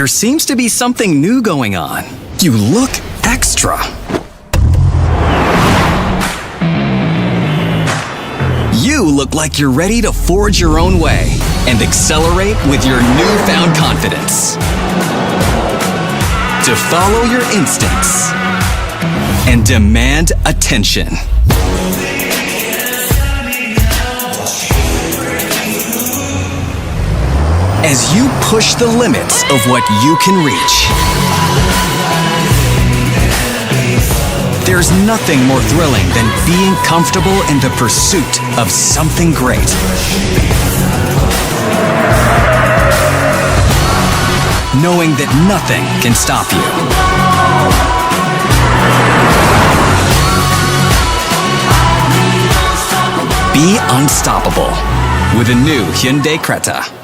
There seems to be something new going on. You look extra. You look like you're ready to forge your own way and accelerate with your newfound confidence. To follow your instincts and demand attention. As you push the limits of what you can reach. There's nothing more thrilling than being comfortable in the pursuit of something great. Knowing that nothing can stop you. Be unstoppable with a new Hyundai Creta.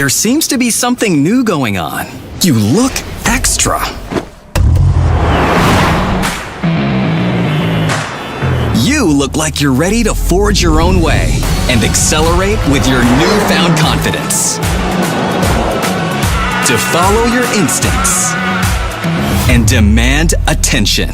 There seems to be something new going on. You look extra. You look like you're ready to forge your own way and accelerate with your newfound confidence. To follow your instincts and demand attention.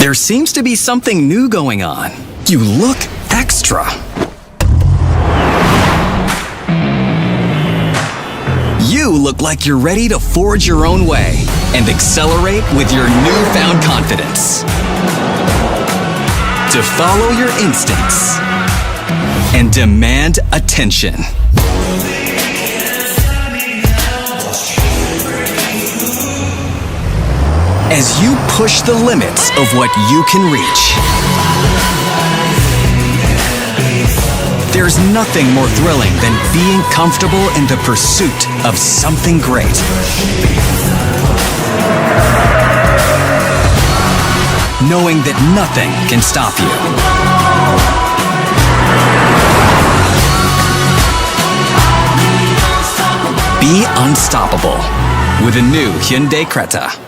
There seems to be something new going on. You look extra. You look like you're ready to forge your own way and accelerate with your newfound confidence. To follow your instincts and demand attention. As you push the limits of what you can reach. There's nothing more thrilling than being comfortable in the pursuit of something great. Knowing that nothing can stop you. Be unstoppable with a new Hyundai Creta.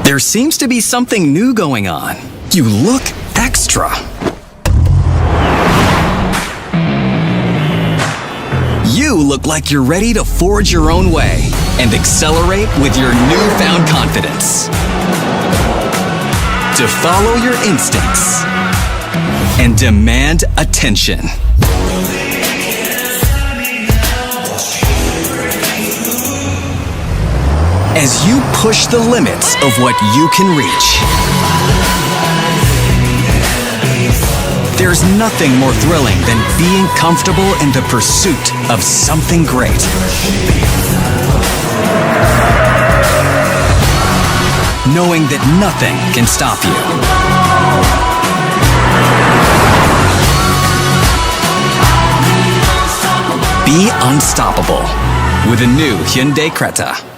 There seems to be something new going on. You look extra. You look like you're ready to forge your own way and accelerate with your newfound confidence. To follow your instincts and demand attention. As you push the limits of what you can reach. There's nothing more thrilling than being comfortable in the pursuit of something great. Knowing that nothing can stop you. Be unstoppable with a new Hyundai Creta.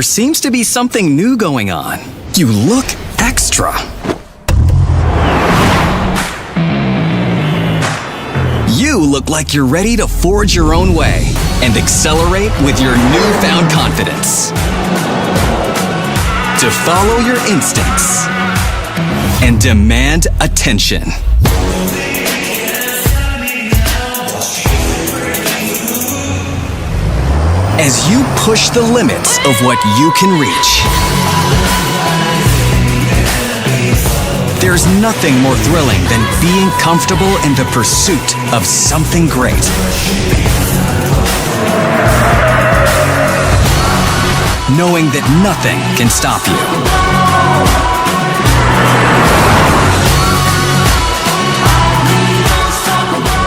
there seems to be something new going on. You look extra. You look like you're ready to forge your own way and accelerate with your newfound confidence. To follow your instincts and demand attention. As you push the limits of what you can reach. There's nothing more thrilling than being comfortable in the pursuit of something great. Knowing that nothing can stop you.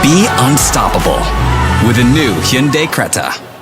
Be unstoppable with a new Hyundai Creta.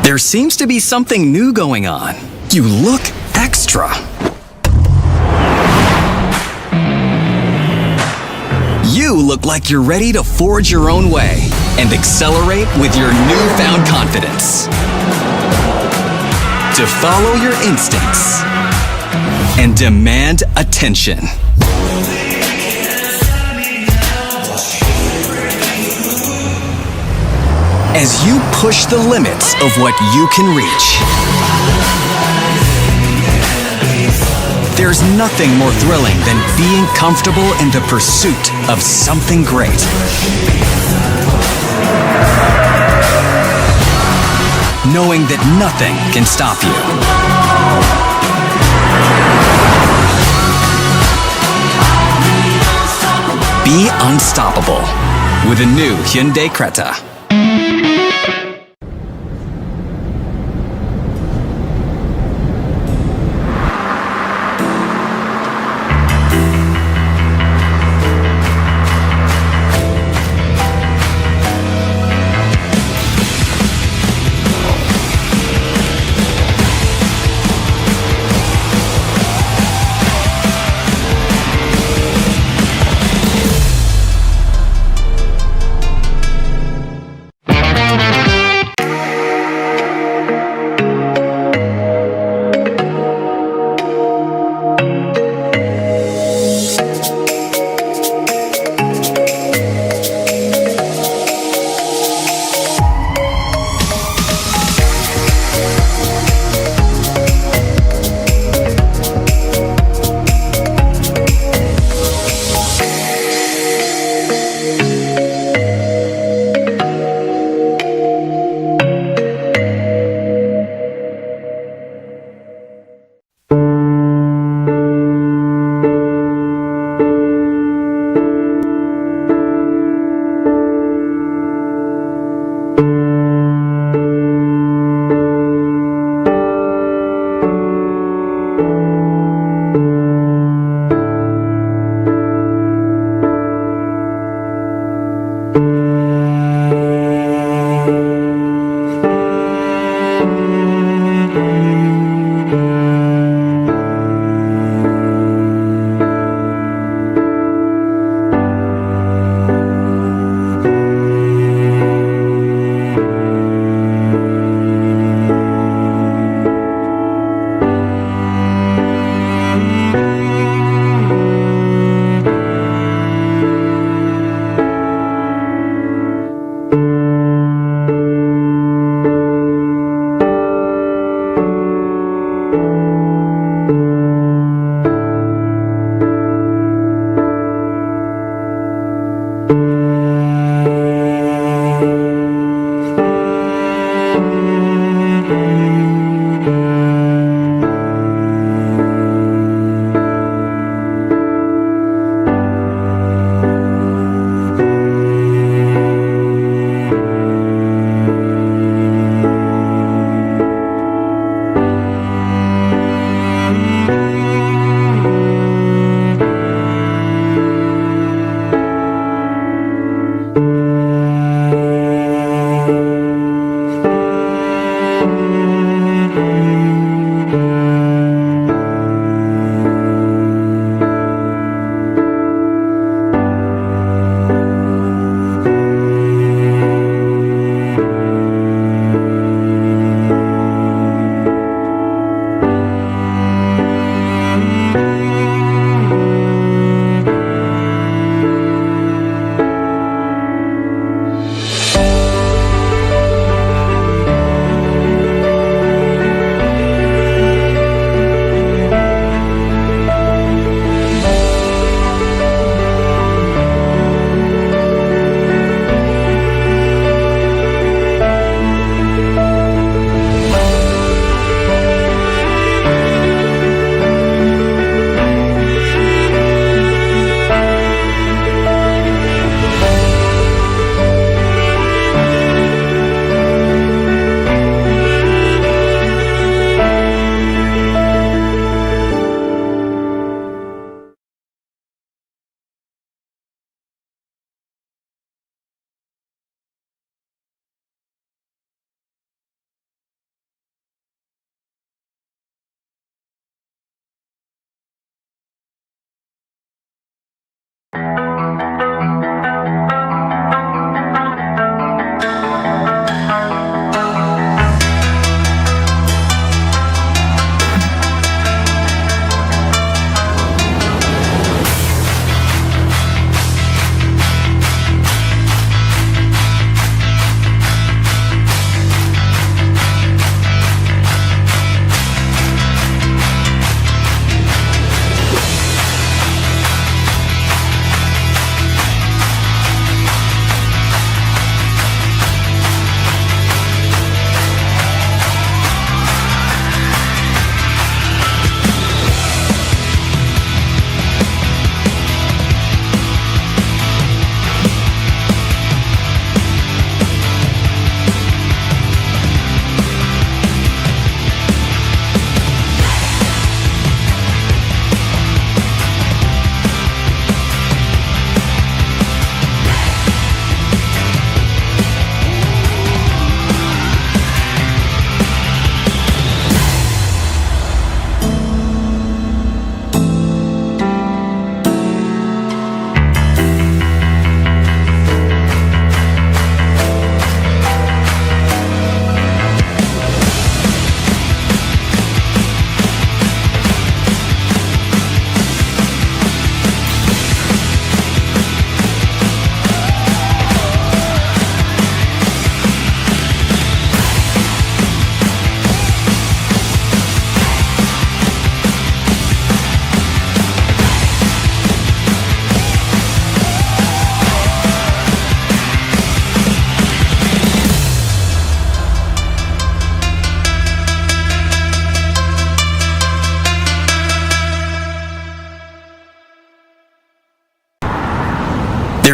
There seems to be something new going on. You look extra. You look like you're ready to forge your own way and accelerate with your newfound confidence. To follow your instincts and demand attention. As you push the limits of what you can reach. There's nothing more thrilling than being comfortable in the pursuit of something great. Knowing that nothing can stop you. Be unstoppable with a new Hyundai Creta.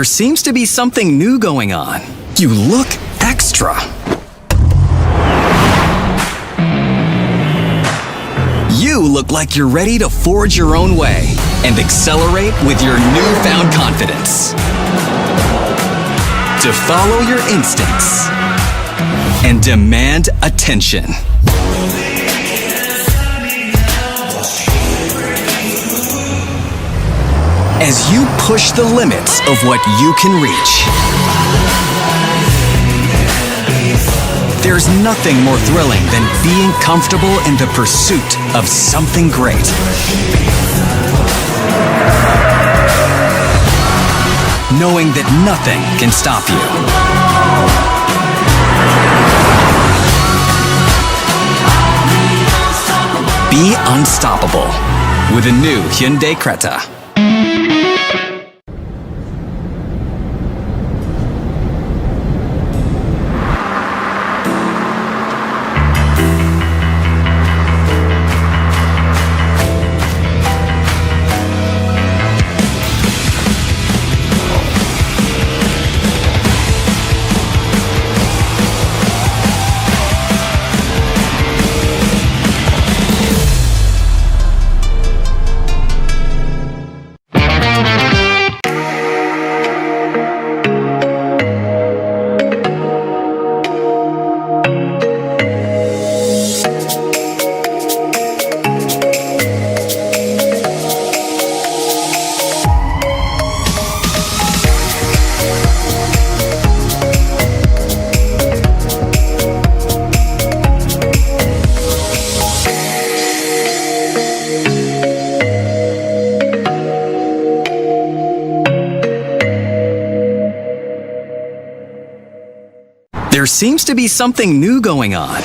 There seems to be something new going on. You look extra. You look like you're ready to forge your own way and accelerate with your newfound confidence. To follow your instincts and demand attention. As you push the limits of what you can reach. There's nothing more thrilling than being comfortable in the pursuit of something great. Knowing that nothing can stop you. Be unstoppable with a new Hyundai Creta. There seems to be something new going on.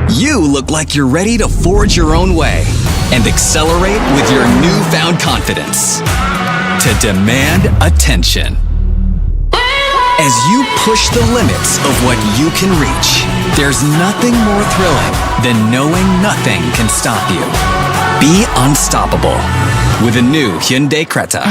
You look like you're ready to forge your own way and accelerate with your newfound confidence. To demand attention. As you push the limits of what you can reach, there's nothing more thrilling than knowing nothing can stop you. Be unstoppable with a new Hyundai Creta.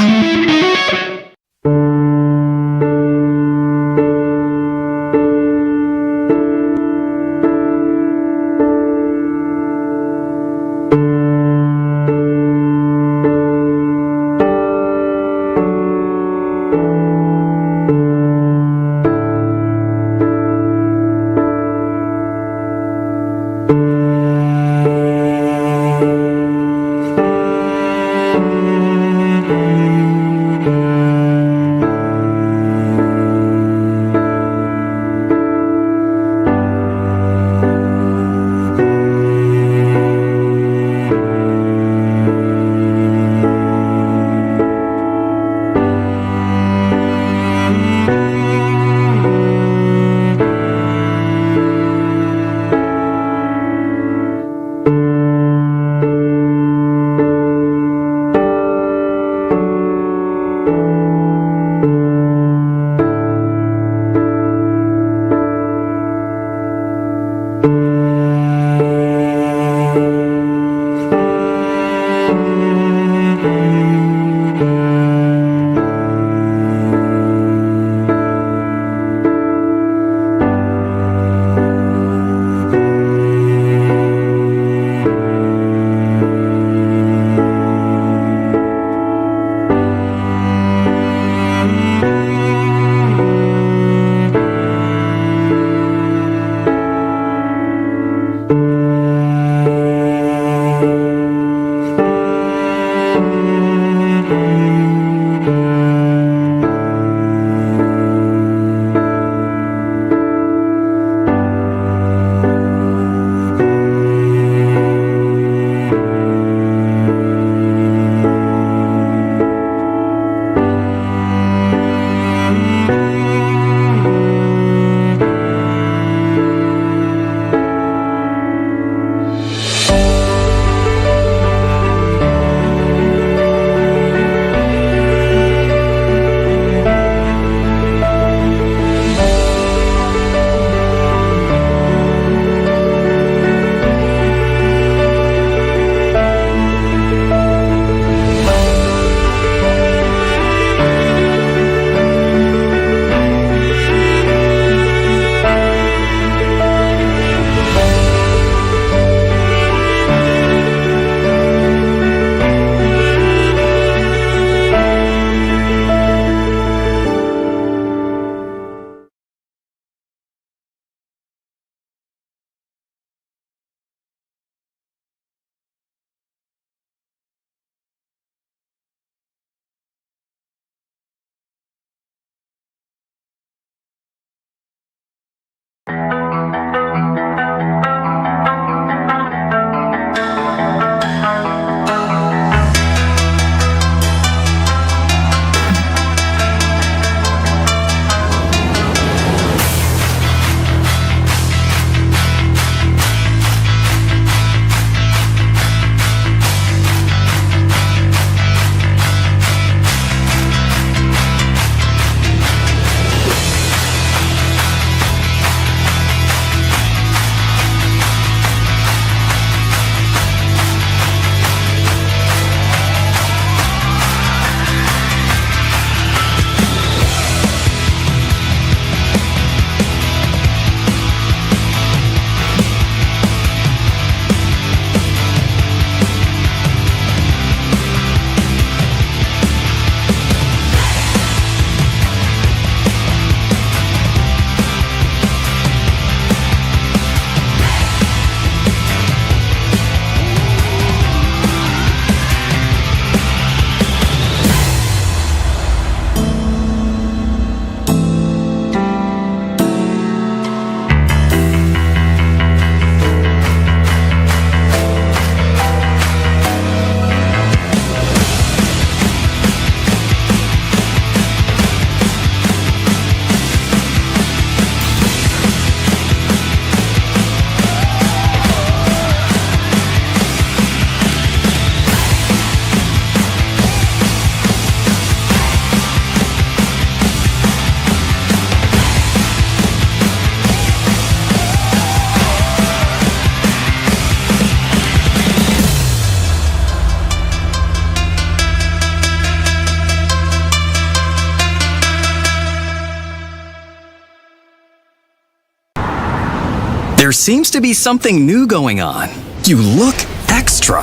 There seems to be something new going on. You look extra.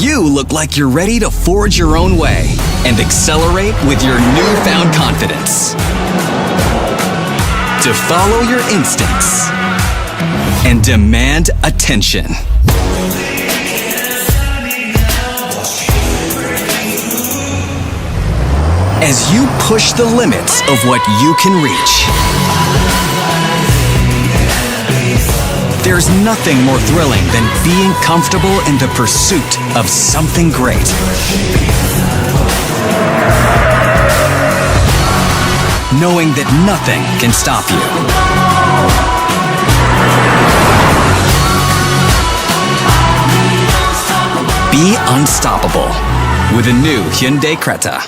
You look like you're ready to forge your own way and accelerate with your newfound confidence. To follow your instincts and demand attention. As you push the limits of what you can reach. There's nothing more thrilling than being comfortable in the pursuit of something great. Knowing that nothing can stop you. Be unstoppable with a new Hyundai Creta.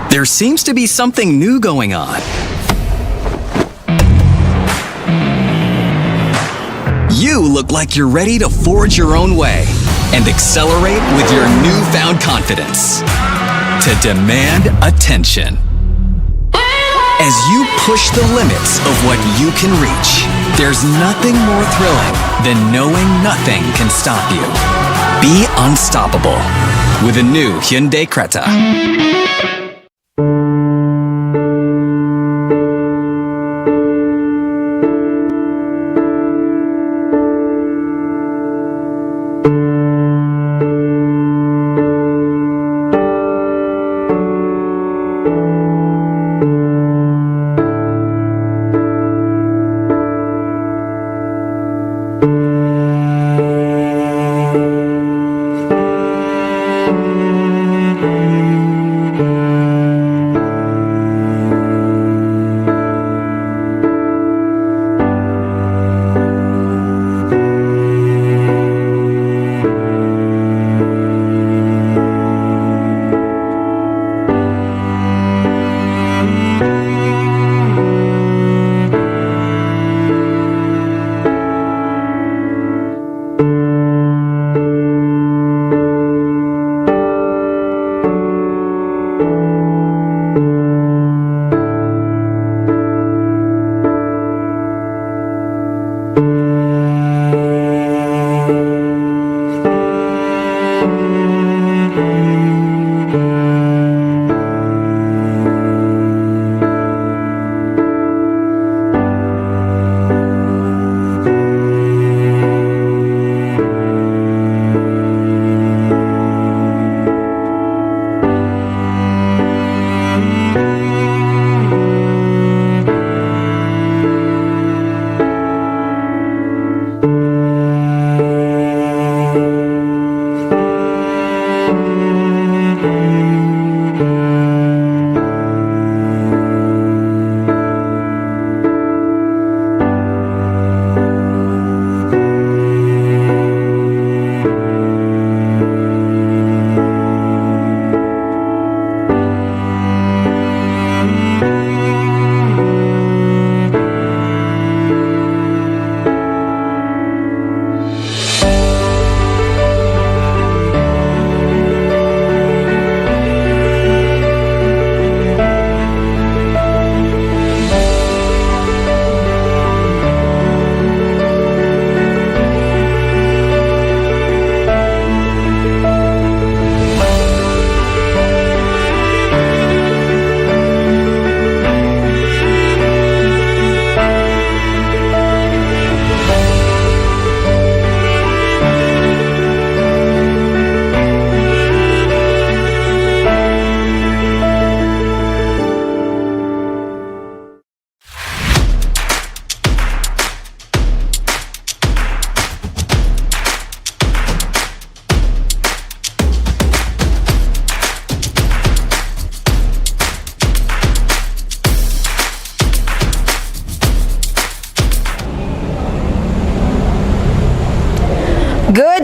There seems to be something new going on. You look like you're ready to forge your own way and accelerate with your newfound confidence. To demand attention. As you push the limits of what you can reach, there's nothing more thrilling than knowing nothing can stop you. Be unstoppable with a new Hyundai Creta.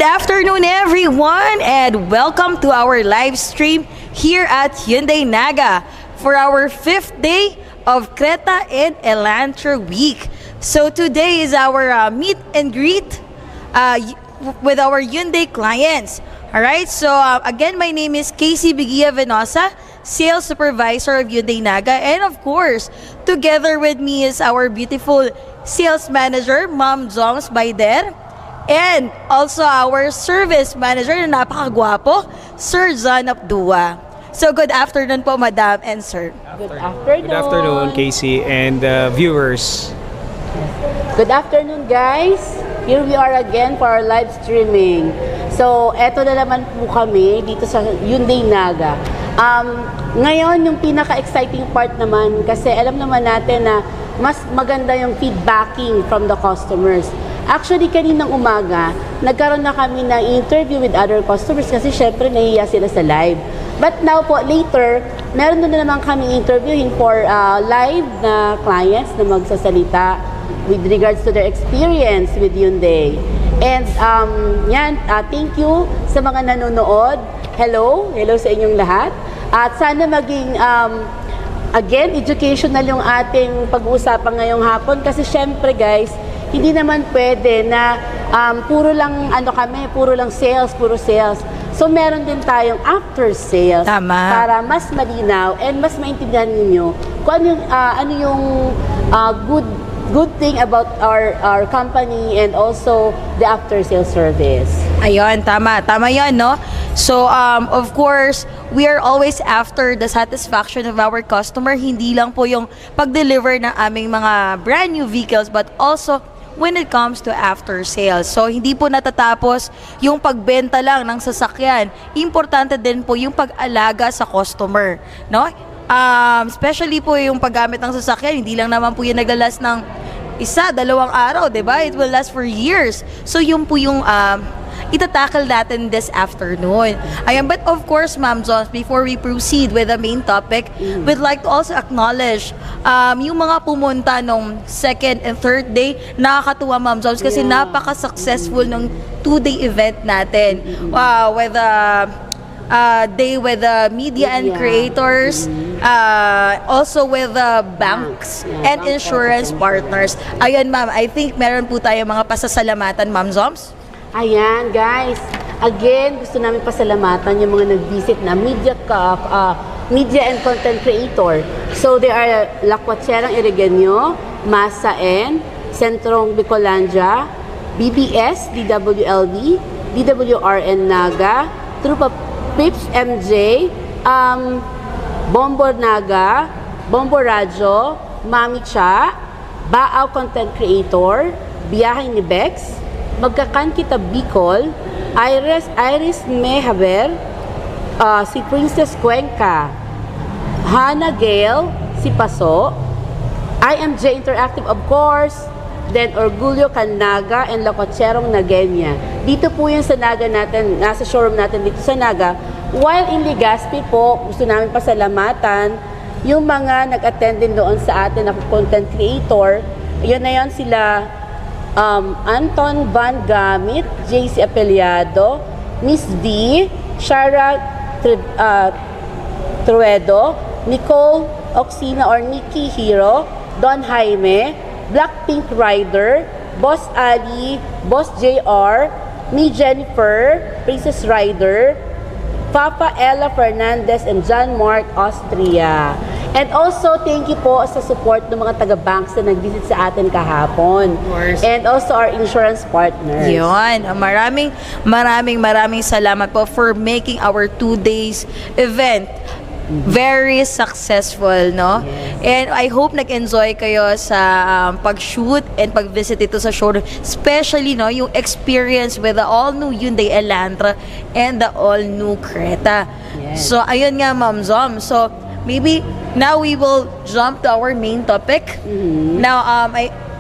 afternoon, everyone, and welcome to our live stream here at Hyundai Naga for our 5th day of Creta and Elantra week. So today is our meet and greet with our Hyundai clients. Alright, so again, my name is Casey Bigia Venosa, Sales Supervisor of Hyundai Naga, and of course, together with me is our beautiful Sales Manager, Ma'am Joms Baider, and also our Service Manager na napakagwapo, Sir John Abdua. So good afternoon po, Madam and Sir. Good afternoon. Good afternoon, Casey and viewers. Good afternoon, guys. Here we are again for our live streaming. So, eto na naman po kami dito sa Hyundai Naga. Ngayon, yung pinaka-exciting part naman, kasi alam naman natin na mas maganda yung feedbacking from the customers. Actually, kaninang umaga, nagkaroon na kami ng interview with other customers kasi syempre nahiya sila sa live. But now po, later, meron na naman kami interviewing for live na clients na magsasalita with regards to their experience with Hyundai. And thank you sa mga nanonood. Hello sa inyong lahat. At sana maging again, educational yung ating pag-uusapan ngayong hapon kasi syempre guys, hindi naman pwede na puro lang sales. So meron din tayong after sales. Tama. Para mas malinaw and mas maintindihan ninyo kung ano yung good thing about our company and also the after sales service. Ayun, tama yan, no? So, of course, we are always after the satisfaction of our customer. Hindi lang po yung pag-deliver ng aming mga brand new vehicles, but also when it comes to after sales. So, hindi po natatapos yung pagbenta lang ng sasakyan. Importante din po yung pag-alaga sa customer, no? Especially po yung paggamit ng sasakyan, hindi lang naman po yung naglalas ng 1-2 araw, diba? It will last for years. So, yun po yung itatakal natin this afternoon. Ayan, but of course, Ma'am Jones, before we proceed with the main topic, we'd like to also acknowledge yung mga pumunta nung 2nd and 3rd day. Nakakatuwa, Ma'am Jones, kasi napaka-successful nung 2-day event natin. With day with the media and creators, also with the banks and insurance partners. Ayun, ma'am, I think meron po tayo mga pasasalamatan, Ma'am Zoms. Ayan, guys. Again, gusto namin pasalamatan yung mga nag-visit na media and content creator. So, they are Lakwatserang Irigenyo, Masa N, Sentrong Bicolandia, BBS, DWLD, DWRN Naga, Trupa Pips MJ, Bombo Naga, Bombo Radyo, Mami Cha, Baaw Content Creator, Biyahe ni Bex, Magkakan Kita Bicol, Iris Mehaber, si Princess Cuenca, Hannah Gale, si Paso, IMJ Interactive of course, then Orgulyo Naga and Lakotserong Nagenya. Dito po yun sa Naga natin, nasa showroom natin dito sa Naga. While in Legazpi po, gusto namin pasalamatan yung mga nag-attend din doon sa atin na content creator. Yun na yun sila Anton Van Gamit, JC Apeliado, Miss D, Shara Truedo, Nicole Oxina or Nikki Hero, Don Jaime, Blackpink Rider, Boss Ali, Boss JR, me Jennifer, Princess Rider, Papa Ella Fernandez, and John Mark Austria. And also, thank you po sa support ng mga taga-banks na nag-visit sa atin kahapon. And also our insurance partners. Yun. Maraming salamat po for making our 2 days event very successful, no? Yes. And I hope nag-enjoy kayo sa pag-shoot and pag-visit ito sa showroom. Especially, no, yung experience with the all-new Hyundai Elantra and the all-new Creta. Yes. So, ayun nga, Ma'am Zom. So, maybe now we will jump to our main topic. Now,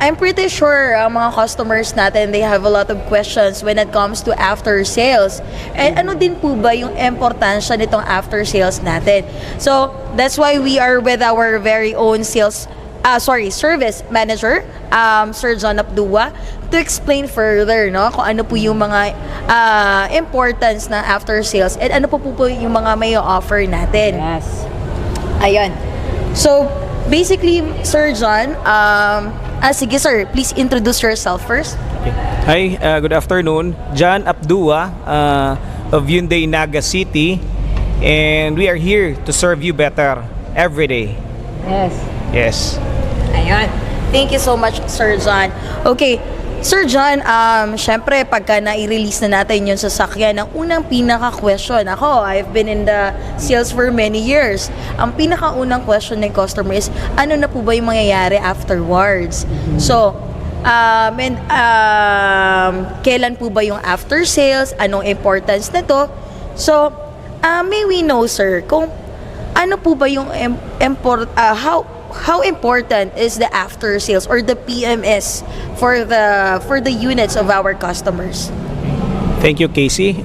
I'm pretty sure mga customers natin, they have a lot of questions when it comes to after sales. And ano din po ba yung importansya nitong after sales natin? So, that's why we are with our very own sales service manager, Sir John Abdua, to explain further, no, kung ano po yung mga importance na after sales and ano po yung mga may offer natin. Yes. Ayun. So, basically, Sir John, sige sir, please introduce yourself first. Hi, good afternoon. John Abdua of Hyundai Naga City, and we are here to serve you better every day. Yes. Yes. Ayun. Thank you so much, Sir John. Okay, Sir John, syempre, pagka na-release na natin yung sasakyan, ang unang pinaka-question, I've been in the sales for many years. Ang pinaka-unang question ng customer is, ano na po ba yung mangyayari afterwards? So, kailan po ba yung after sales? Anong importance na to? So, may we know, sir, kung ano po ba yung how important is the after sales or the PMS for the units of our customers? Thank you, Casey.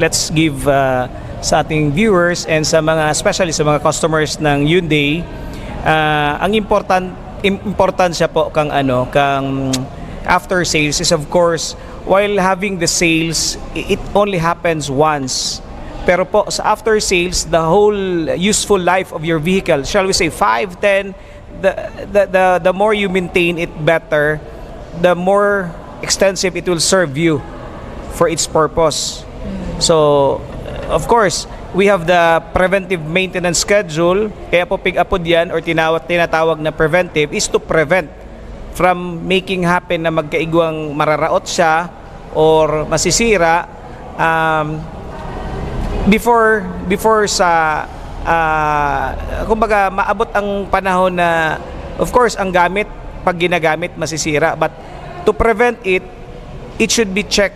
Let's give sa ating viewers and sa mga, especially sa mga customers ng Hyundai, ang importansya po kang after sales is, of course, while having the sales, it only happens once. Pero po sa after sales, the whole useful life of your vehicle, shall we say 5, 10, the more you maintain it better, the more extensive it will serve you for its purpose. So, of course, we have the preventive maintenance schedule. Kaya po pick up po diyan or tinatawag na preventive is to prevent from making happen na magkaigwang mararaot siya or masisira before sa kumbaga maabot ang panahon na, of course, ang gamit pag ginagamit masisira, but to prevent it should be checked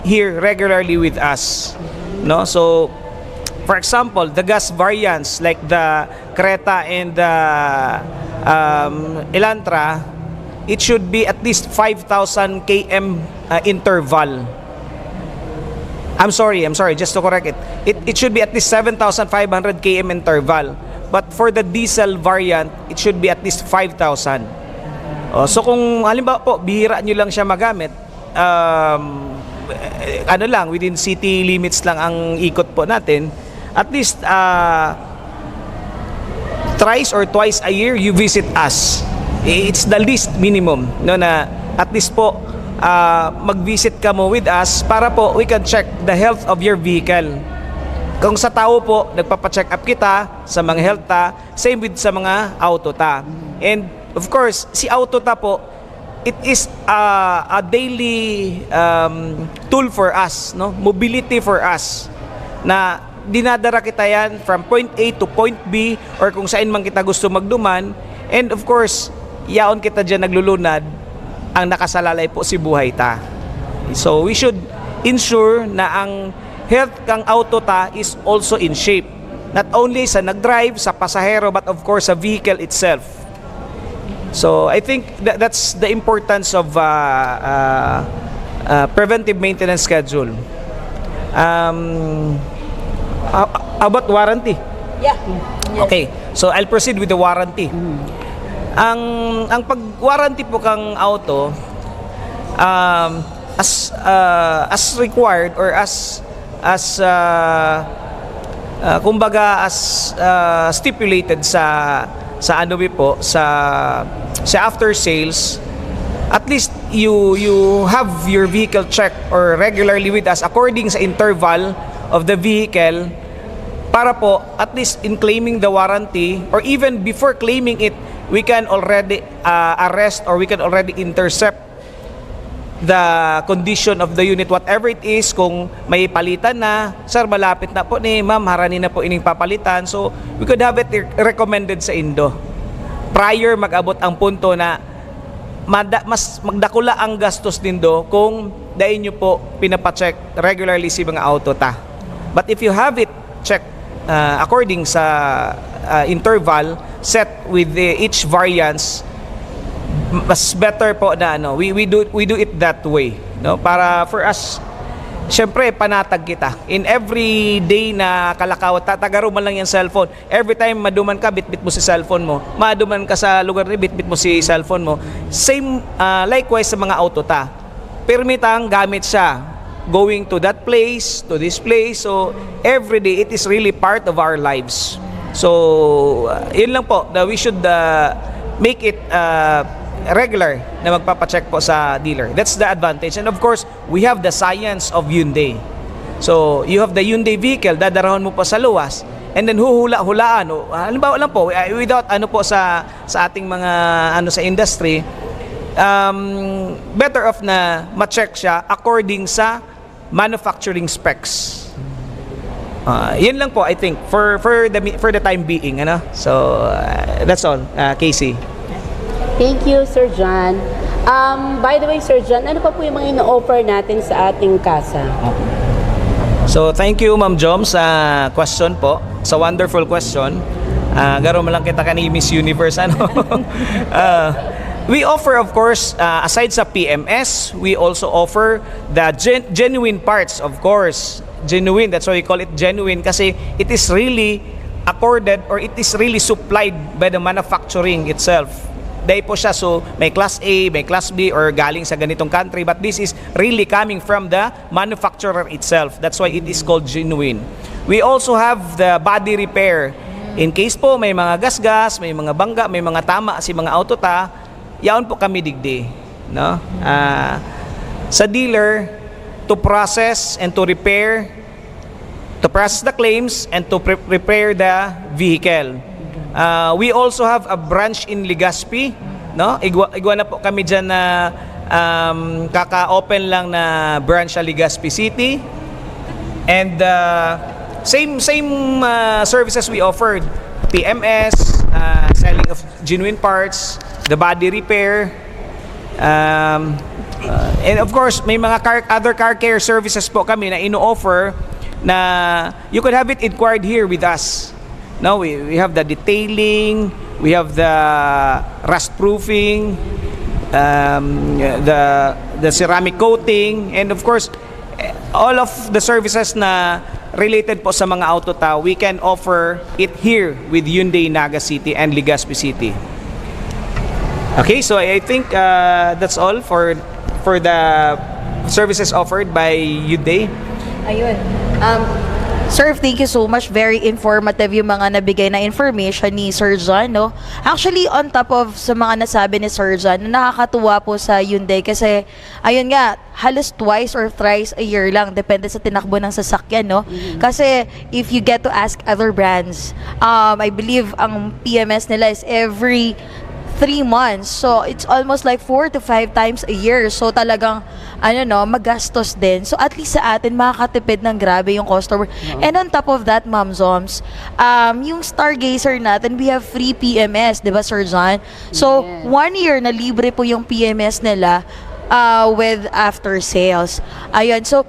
here regularly with us, no? So for example, the gas variants like the Creta and the Elantra, it should be at least 5,000 km interval. I'm sorry, just to correct it. It should be at least 7,500 km interval. But for the diesel variant, it should be at least 5,000. So kung halimbawa po, bihira nyo lang siya magamit, within city limits lang ang ikot po natin, at least thrice or twice a year, you visit us. It's the least minimum, no, na at least po, mag-visit ka mo with us para po we can check the health of your vehicle. Kung sa tao po, nagpapacheck up kita sa mga health ta, same with sa mga auto ta. And of course, si auto ta po, it is a daily tool for us, no? Mobility for us, na dinadara kita yan from point A to point B or kung saan man kita gusto magduman. And of course, yaon kita dyan naglulunad, ang nakasalalay po si buhay ta. So we should ensure na ang health kang auto ta is also in shape. Not only sa nagdrive, sa pasahero, but of course sa vehicle itself. So I think that's the importance of preventive maintenance schedule. About warranty. Yeah. Yes. Okay, so I'll proceed with the warranty. Ang pag-warranty po kang auto, as required or as kumbaga as stipulated sa after sales, at least you have your vehicle checked or regularly with us according sa interval of the vehicle, para po at least in claiming the warranty or even before claiming it, we can already arrest or we can already intercept the condition of the unit, whatever it is. Kung may palitan na, sir, malapit na po ni ma'am, harani na po ining papalitan, so we could have it recommended sa indo prior mag-abot ang punto na mas magdakula ang gastos nindo kung dahil nyo po pinapacheck regularly si mga auto ta. But if you have it checked according sa interval set with each variance, mas better po na we do it that way, no, para for us syempre, panatag kita. In every day na kalakawat, tatagaro man lang yung cellphone. Every time maduman ka, bitbit mo si cellphone mo. Maduman ka sa lugar ni bitbit mo si cellphone mo. Same, likewise sa mga autota. Permitang gamit siya. Going to that place, to this place. So, every day, it is really part of our lives. So, yun lang po. We should make it regular na magpapacheck po sa dealer. That's the advantage. And of course, we have the science of Hyundai. So, you have the Hyundai vehicle, dadarahon mo po sa luwas, and then hulaan. Halimbawa lang po, without ano po sa ating mga ano sa industry, better off na ma-check siya according sa manufacturing specs. Yun lang po, I think, for the time being, ano. So, that's all, Casey. Thank you, Sir John. By the way, Sir John, ano pa po yung mga ino-offer natin sa ating kasa? So, thank you, Ma'am Jom, sa question po. Sa wonderful question. Garo mo lang kita ni Miss Universe, ano? We offer, of course, aside sa PMS, we also offer the genuine parts, of course. Genuine, that's why we call it genuine, kasi it is really accorded or it is really supplied by the manufacturing itself. Dahil po siya, so may class A, may class B, or galing sa ganitong country, but this is really coming from the manufacturer itself. That's why it is called genuine. We also have the body repair. In case po may mga gasgas, may mga bangga, may mga tama si mga autota, yaon po kami digdi, no? Sa dealer, to process and to repair, to process the claims and to repair the vehicle. We also have a branch in Legazpi, no? Igwa na po kami dyan na kaka-open lang na branch sa Legazpi City. And same services we offered. PMS, selling of genuine parts, the body repair, and of course, may mga other car care services po kami na ino-offer na you could have it inquired here with us. No, we have the detailing, we have the rust proofing, the ceramic coating, and of course, all of the services na related po sa mga autota, we can offer it here with Hyundai Naga City and Legazpi City. Okay, so I think that's all for the services offered by Hyundai. Ayun. Sir, thank you so much. Very informative yung mga nabigay na information ni Sir John, no? Actually, on top of sa mga nasabi ni Sir John, nakakatuwa po sa Hyundai kasi, ayun nga, halos twice or thrice a year lang, depende sa tinakbo ng sasakyan, no? Kasi, if you get to ask other brands, I believe ang PMS nila is every 3 months. So, it's almost like 4 to 5 times a year. So, talagang, magastos din. So, at least sa atin, makakatipid ng grabe yung customer. And on top of that, Ma'am Zoms, yung Stargazer natin, we have free PMS, di ba, Sir John? So, 1 year na libre po yung PMS nila with after sales. Ayun. So,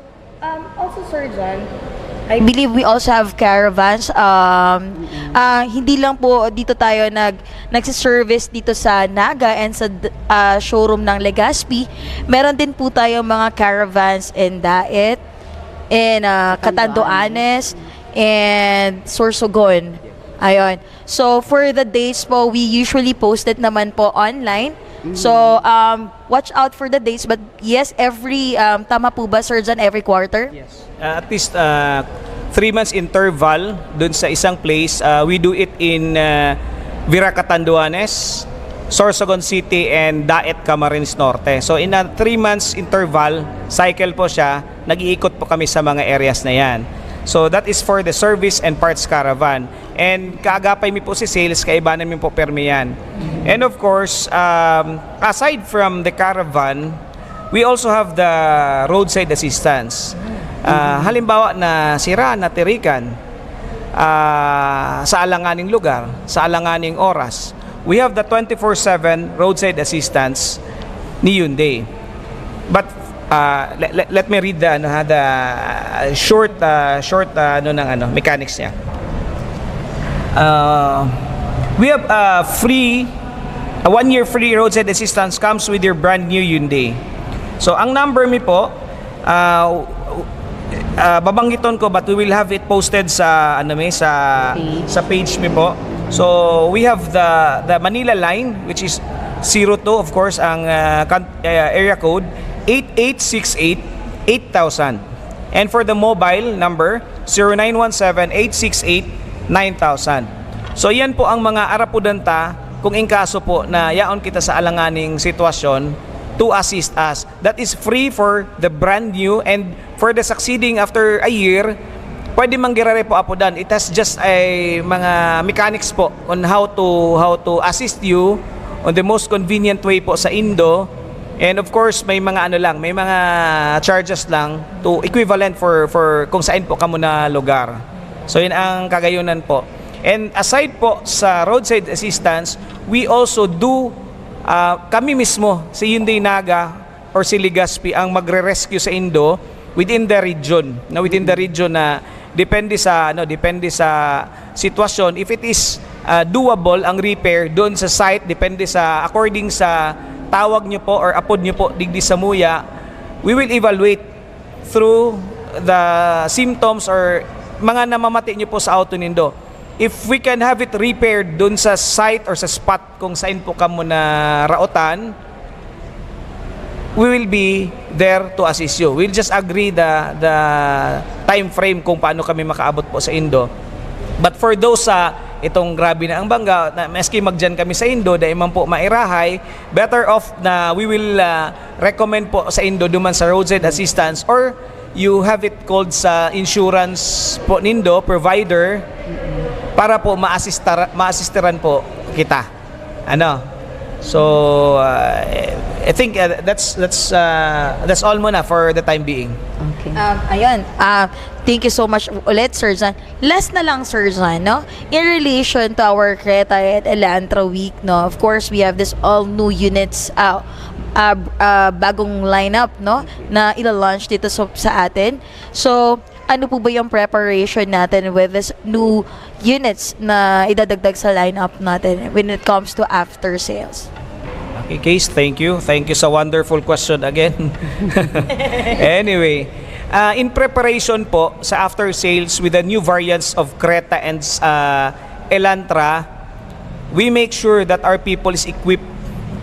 also, Sir John, I believe we also have caravans. Hindi lang po dito tayo nagsiservice dito sa Naga and sa showroom ng Legazpi. Meron din po tayo mga caravans in Daet, in Catanduanes, and Sorsogon. Ayun. So, for the dates po, we usually post it naman po online. So, watch out for the dates. But yes, every, tama po ba, Sir John, every quarter? Yes. At least 3 months interval dun sa isang place. We do it in Vira Catanduanes, Sorsogon City, and Daet, Camarines Norte. So, in a 3 months interval, cycle po siya, nag-iikot po kami sa mga areas na yan. So, that is for the service and parts caravan. And kaagapay mi po si sales, kaibanan mi po permi yan. And of course, aside from the caravan, we also have the roadside assistance. Halimbawa na sira, natirikan, sa alanganing lugar, sa alanganing oras, we have the 24/7 roadside assistance ni Hyundai. But let me read the short mechanics niya. We have a 1-year free roadside assistance comes with your brand new Hyundai. So ang number mi po, babanggiton ko, but we will have it posted sa sa page mi po. So we have the Manila line, which is 02, of course, ang area code 8868-8000. And for the mobile number 0917-868-9000. So yan po ang mga arapudanta kung in kaso po na yaon kita sa alanganing sitwasyon to assist us. That is free for the brand new, and for the succeeding after a year, pwede manggirare po apudan. It has just a mga mechanics po on how to assist you on the most convenient way po sa Indo. And of course, may mga may mga charges lang to equivalent for kung saan po kamo na lugar. So yun ang kagayunan po. And aside po sa roadside assistance, we also do kami mismo si Hyundai Naga or si Legazpi ang magre-rescue sa Indo within the region. Within the region na depende sa sitwasyon. If it is doable ang repair doon sa site, depende sa according sa tawag nyo po or apod nyo po digdi sa muya, we will evaluate through the symptoms or mga namamati nyo po sa auto nindo. If we can have it repaired dun sa site or sa spot kung saan po kamo na rautan, we will be there to assist you. We'll just agree the time frame kung paano kami makaabot po sa Indo. But for those itong grabe na ang bangga, na maski magdyan kami sa Indo, dahil man po mairahay, better off na we will recommend po sa Indo duman sa roadside assistance, or you have it called sa insurance po nindo, provider, para po ma-assisteran po kita. So I think that's all muna for the time being. Okay. Ayun. Thank you so much ulit, Sir Zan. Last na lang, Sir Zan, no? In relation to our Creta and Elantra week, no? Of course, we have this all new units, bagong lineup, no? Na ila-launch dito sa atin. So, ano po ba yung preparation natin with this new units na idadagdag sa lineup natin when it comes to after sales? Okay, Case, thank you. Thank you sa wonderful question again. Anyway, in preparation po sa after sales with the new variants of Creta and Elantra, we make sure that our people is equipped,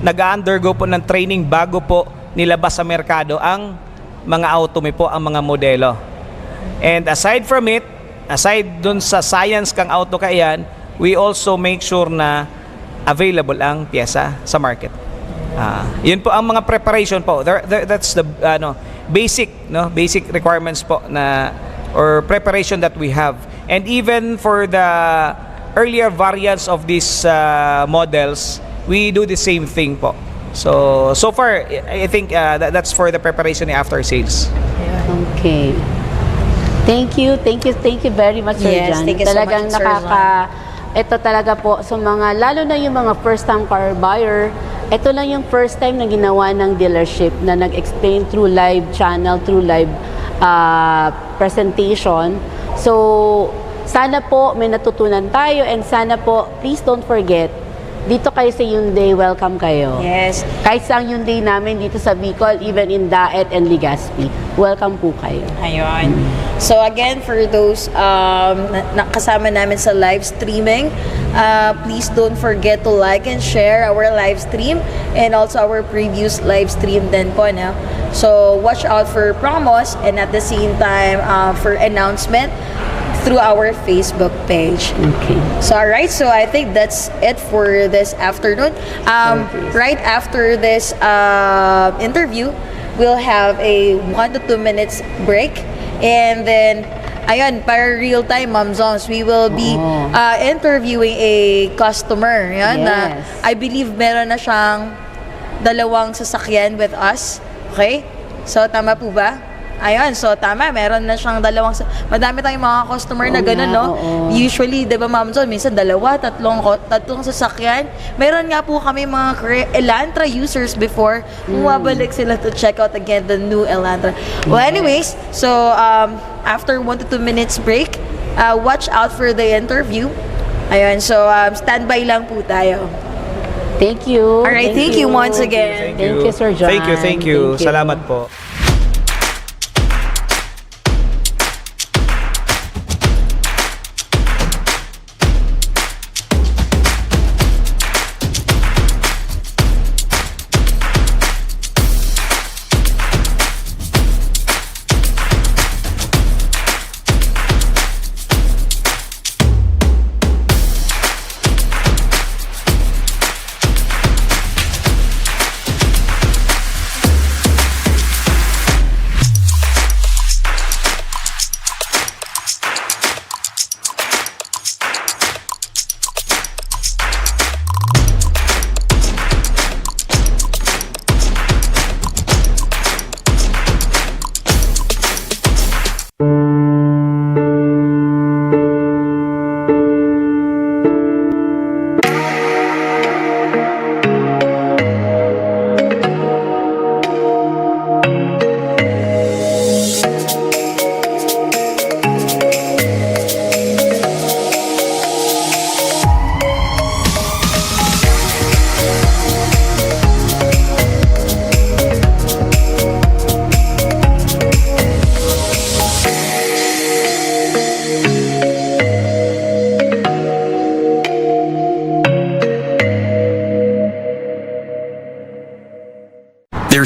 nag-undergo po ng training bago po nilabas sa merkado ang mga auto po, ang mga modelo. And aside from it, aside dun sa science kang auto kayan, we also make sure na available ang pyesa sa market. Yun po ang mga preparation po. That's the basic requirements po na or preparation that we have. And even for the earlier variants of these models, we do the same thing po. So far, I think that's for the preparation after sales. Okay. Thank you very much, Sir Yes, Jan. thank you so Talagang much, Sir ito talaga po sa mga, lalo na yung mga first time car buyer, ito lang yung first time na ginawa ng dealership na nag-explain through live channel, through live presentation. So, sana po may natutunan tayo, and sana po, please don't forget, dito kayo sa Hyundai, welcome kayo. Yes. Kahit sa Hyundai namin dito sa Bicol, even in Daet and Legazpi, welcome po kayo. Ayun. So again, for those kasama namin sa live streaming, please don't forget to like and share our live stream and also our previous live stream din po, no? So watch out for promos, and at the same time for announcement through our Facebook page. Okay. So alright, so I think that's it for this afternoon. Right after this interview, we'll have a 1 to 2 minutes break, and then ayun, para real time, Ma'am Zoms, we will be interviewing a customer. Yan, na I believe meron na siyang 2 sasakyan with us. Okay? So tama po ba? Ayun, so tama, meron na siyang 2, madami tayong mga customer na gano'n, no? Usually, di ba, Ma'am Zon, minsan 2, 3 sasakyan. Meron nga po kami mga Elantra users before, bumabalik sila to check out again the new Elantra. Well, anyways, so after 1 to 2 minutes break, watch out for the interview. Ayun, so standby lang po tayo. Thank you. Alright, thank you once again. Thank you, Sir John. Thank you. Salamat po.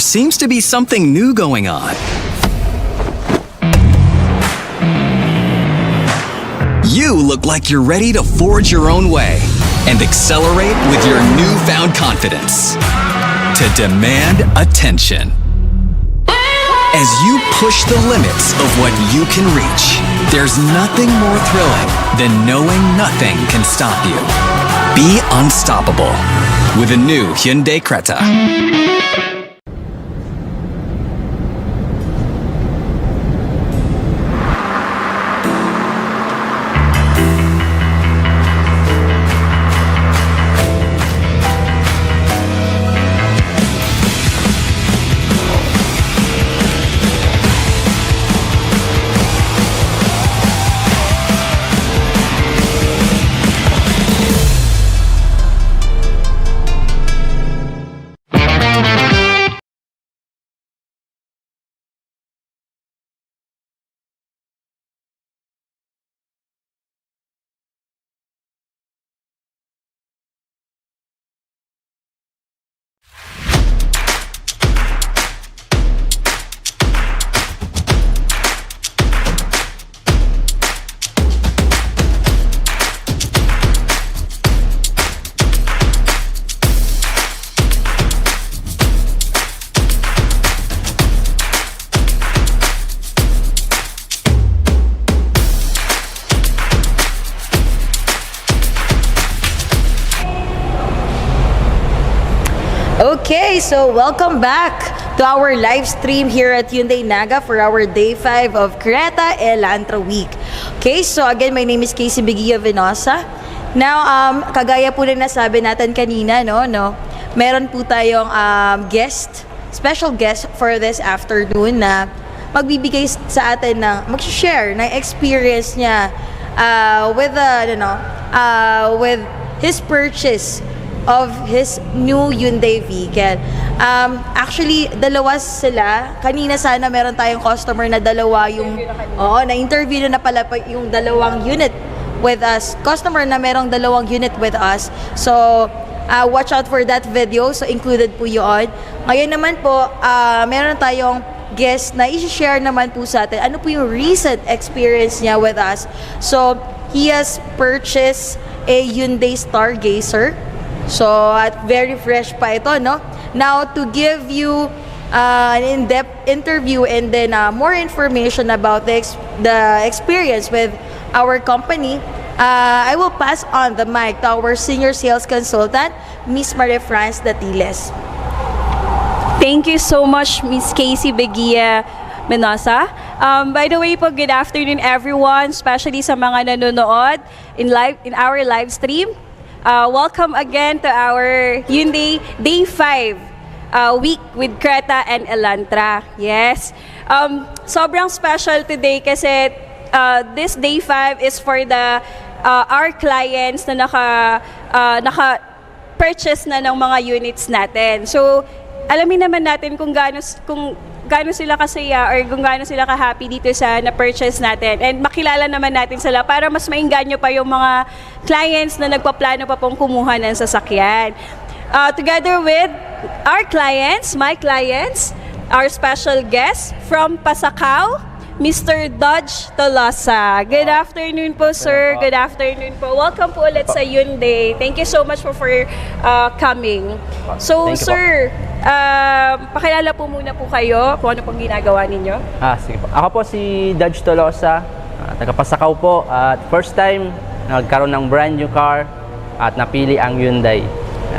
seems to be something new going on. You look like you're ready to forge your own way and accelerate with your newfound confidence to demand attention. As you push the limits of what you can reach, there's nothing more thrilling than knowing nothing can stop you. Be unstoppable with a new Hyundai Creta. Okay, so welcome back to our live stream here at Hyundai Naga for our day 5 of Creta Elantra Week. Okay, so again, my name is Casey Venosa. Now, kagaya po na nasabi natin kanina, no, meron po tayong special guest for this afternoon na magbibigay sa atin ng, mag-share ng experience niya with his purchase of his new Hyundai vehicle. Actually, dalawa sila. Kanina sana meron tayong customer na dalawa yung na-interview na pala yung dalawang unit with us. Customer na merong dalawang unit with us. So, watch out for that video. So, included po yun. Ngayon naman po, meron tayong guest na i-share naman po sa atin. Ano po yung recent experience niya with us. So, he has purchased a Hyundai Stargazer. So, at very fresh pa ito, no? Now, to give you an in-depth interview and then more information about the experience with our company, I will pass on the mic to our senior sales consultant, Miss Marie France Datiles. Thank you so much, Miss Casey Venosa. By the way po, good afternoon everyone, especially sa mga nanonood in our live stream. Welcome again to our Hyundai Day 5 week with Creta and Elantra. Yes. Sobrang special today kasi this Day 5 is for our clients na naka-purchase na ng mga units natin. So, alamin naman natin kung gaano sila kasaya or kung gaano sila ka-happy dito sa na-purchase natin. And makilala naman natin sila para mas maingganyo pa yung mga clients na nagpaplano pa pong kumuha ng sasakyan. Together with our clients, my clients, our special guest from Pasacao, Mr. Dodge Tolosa. Good afternoon po, sir. Good afternoon po. Welcome po ulit sa Hyundai. Thank you so much for coming. So, sir, pakilala po muna po kayo kung ano pong ginagawa ninyo. Sige po. Ako po si Dodge Tolosa, taga Pasacao po. At first time, nagkaroon ng brand new car at napili ang Hyundai.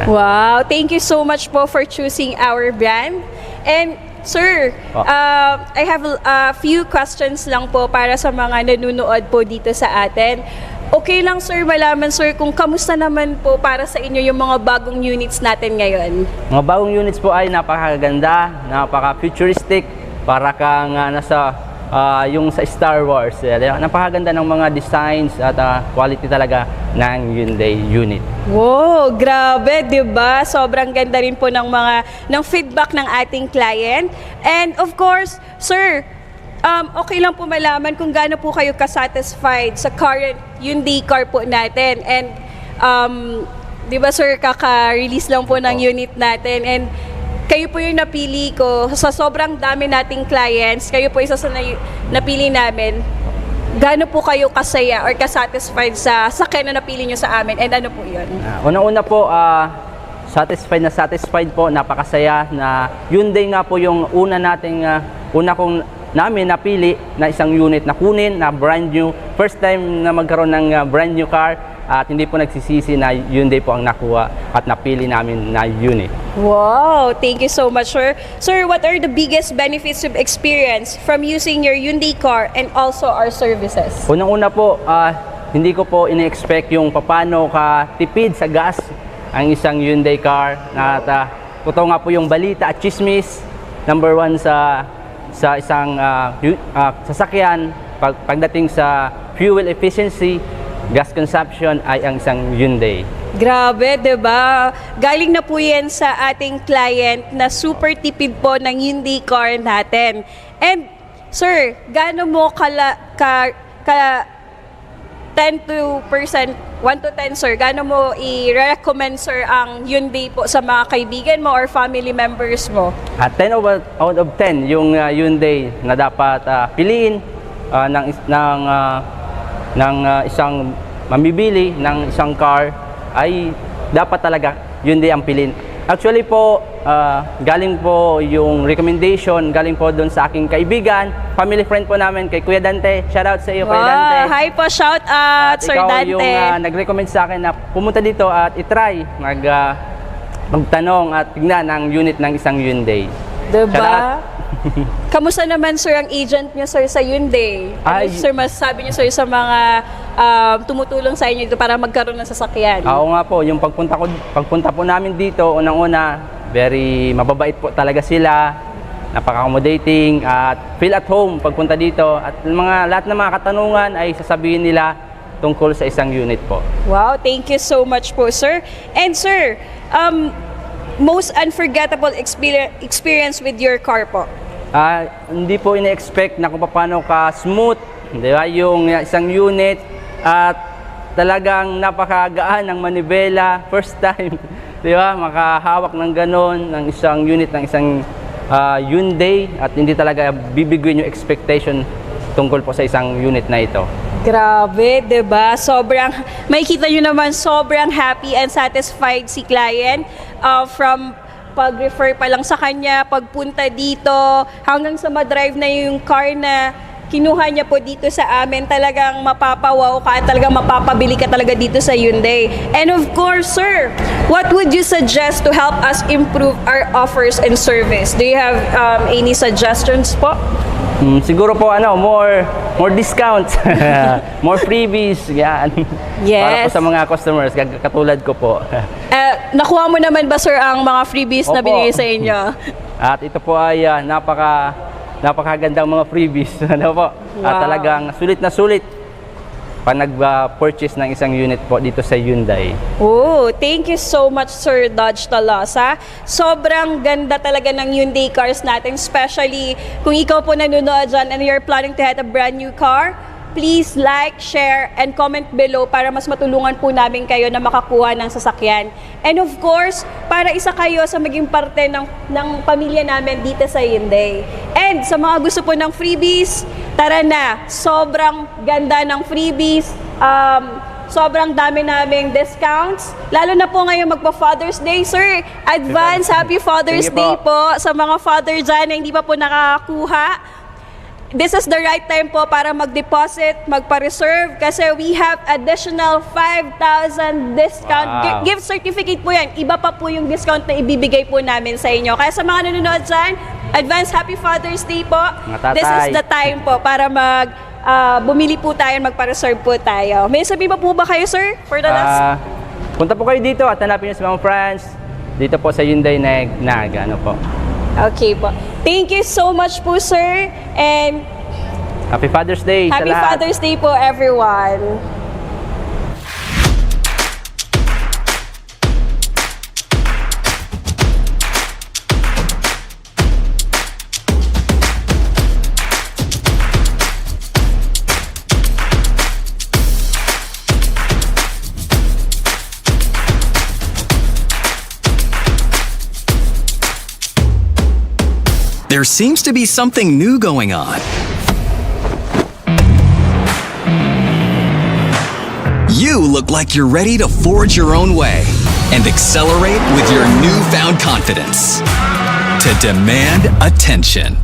Wow, thank you so much po for choosing our brand. And sir, I have a few questions lang po para sa mga nanonood po dito sa atin. Okay lang sir, malaman sir kung kamusta naman po para sa inyo yung mga bagong units natin ngayon. Mga bagong units po ay napakaganda, napaka-futuristic, para kang nasa yung sa Star Wars. Napakaganda ng mga designs at quality talaga ng Hyundai unit. Wow, grabe, 'di ba? Sobrang ganda rin po ng feedback ng ating client. And of course, sir, okay lang po malaman kung gaano po kayo ka-satisfied sa current Hyundai car po natin. And 'di ba sir, kaka-release lang po ng unit natin. And kayo po yung napili ko. Sa sobrang dami nating clients, kayo po isa sa napili namin. Gaano po kayo kasaya or kasatisfied sa sakyan na napili nyo sa amin? And ano po yun? Unang-una po, satisfied po, napakasaya na Hyundai nga po yung namin napili na isang unit na kunin na brand new. First time na magkaroon ng brand new car at hindi po nagsisisi na Hyundai po ang nakuha at napili namin na unit. Wow! Thank you so much, sir. Sir, what are the biggest benefits of experience from using your Hyundai car and also our services? Unang-una po, hindi ko po ine-expect yung paano ka tipid sa gas ang isang Hyundai car. At totoo nga po yung balita at chismis, number one sa isang sasakyan pagdating sa fuel efficiency, gas consumption ay ang isang Hyundai. Grabe, 'di ba? Galing na po 'yan sa ating client na super tipid po ng Hyundai car natin. And sir, gaano mo 10 to percent, 1 to 10 sir, gaano mo i-recommend sir ang Hyundai po sa mga kaibigan mo or family members mo? 10 out of 10 yung Hyundai na dapat piliin ng isang mamibili ng isang car ay dapat talaga Hyundai ang piliin. Actually po, galing po yung recommendation, galing po doon sa aking kaibigan, family friend po namin, kay Kuya Dante. Shout out sa iyo, Kuya Dante. Hi po, shout out, At Sir ikaw Dante. yung nag-recommend sa akin na pumunta dito at itry, magtanong at tignan ang unit ng isang Hyundai. Diba? Kamusta naman sir ang agent niyo sir sa Hyundai? Ano sir masasabi niyo sir sa mga tumutulong sa inyo dito para magkaroon ng sasakyan? Oo nga po, yung pagpunta po namin dito, unang-una, very mababait po talaga sila, napaka-accommodating at feel at home pagpunta dito at lahat ng mga katanungan ay sasabihin nila tungkol sa isang unit po. Wow, thank you so much po sir. And sir, most unforgettable experience with your car po? Hindi po ina-expect na kung paano ka smooth, di ba? Yung isang unit at talagang napakagaan ng manibela, first time, di ba? Makahawak ng ganon ng isang unit ng isang Hyundai at hindi talaga bibiguin yung expectation tungkol po sa isang unit na ito. Grabe, 'di ba? Sobrang makikita niyo naman sobrang happy and satisfied si client from pag-refer pa lang sa kanya, pagpunta dito, hanggang sa ma-drive na yung car na kinuha niya po dito sa amin. Talagang mapapawaw ka at talagang mapapabili ka talaga dito sa Hyundai. And of course, sir, what would you suggest to help us improve our offers and service? Do you have any suggestions po? Siguro po more discounts, more freebies, yan. Yes. Para po sa mga customers, katulad ko po. Nakuha mo naman ba sir ang mga freebies na Opo. binigay sa inyo? At ito po ay napakagandang mga freebies. Ano po? At Wow. talagang sulit na sulit pag nag-purchase ng isang unit po dito sa Hyundai. Oh, thank you so much Sir Dodge Talosa. Sobrang ganda talaga ng Hyundai cars natin, especially kung ikaw po nanonood dyan and you're planning to have a brand new car. Please like, share, and comment below para mas matulungan po namin kayo na makakuha ng sasakyan. And of course, para isa kayo sa maging parte ng pamilya namin dito sa Hyundai. And sa mga gusto po ng freebies, tara na, sobrang ganda ng freebies. Sobrang dami naming discounts. Lalo na po ngayon magpa-Father's Day, sir. Advance Happy Father's Day po sa mga father dyan na hindi pa po nakakakuha. This is the right time po para mag-deposit, magpa-reserve kasi we have additional 5,000 discount. Wow. Gift certificate po yan. Iba pa po yung discount na ibibigay po namin sa inyo. Kaya sa mga nanonood dyan, advance Happy Father's Day po. This is the time po para bumili po tayo, magpa-reserve po tayo. May sabihin pa po ba kayo, sir? For the last... Punta po kayo dito at hanapin niyo sa mga friends dito po sa Hyundai Naga. Ano po? Okay po. Thank you so much po, sir. And Happy Father's Day sa Happy lahat. Father's Day po, everyone. There seems to be something new going on. You look like you're ready to forge your own way and accelerate with your newfound confidence to demand attention.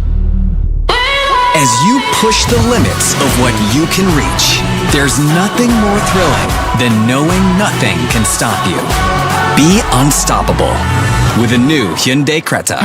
As you push the limits of what you can reach, there's nothing more thrilling than knowing nothing can stop you. Be unstoppable with a new Hyundai Creta.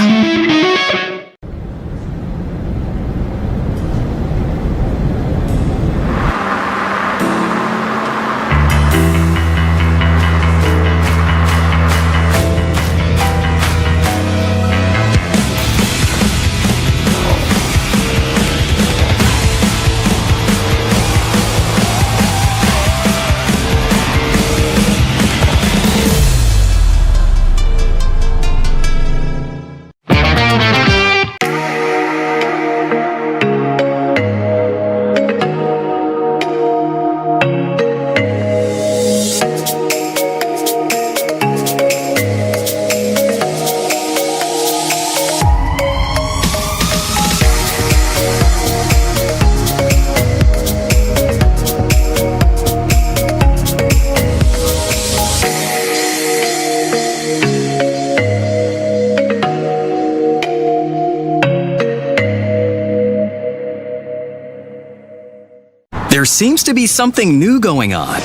There seems to be something new going on.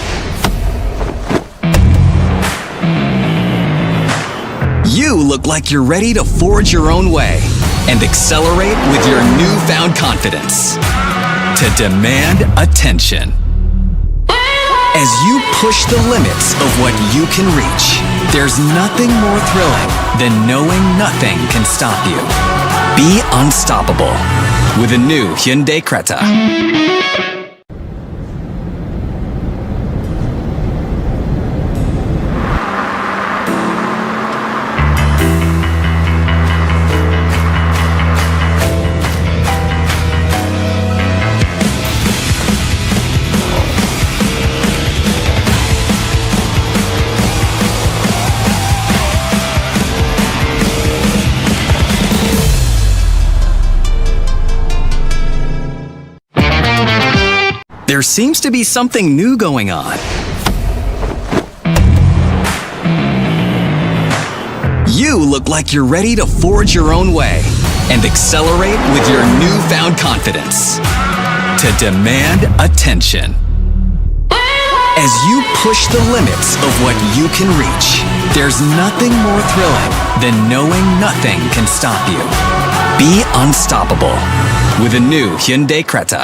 You look like you're ready to forge your own way and accelerate with your newfound confidence to demand attention. As you push the limits of what you can reach, there's nothing more thrilling than knowing nothing can stop you. Be unstoppable with a new Hyundai Creta. There seems to be something new going on. You look like you're ready to forge your own way and accelerate with your newfound confidence to demand attention. As you push the limits of what you can reach, there's nothing more thrilling than knowing nothing can stop you. Be unstoppable with a new Hyundai Creta.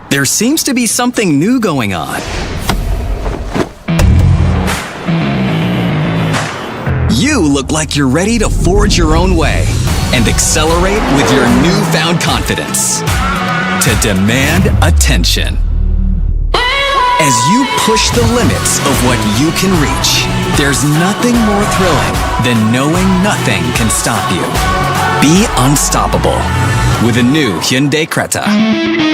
There seems to be something new going on. You look like you're ready to forge your own way and accelerate with your newfound confidence to demand attention. As you push the limits of what you can reach, there's nothing more thrilling than knowing nothing can stop you. Be unstoppable with a new Hyundai Creta.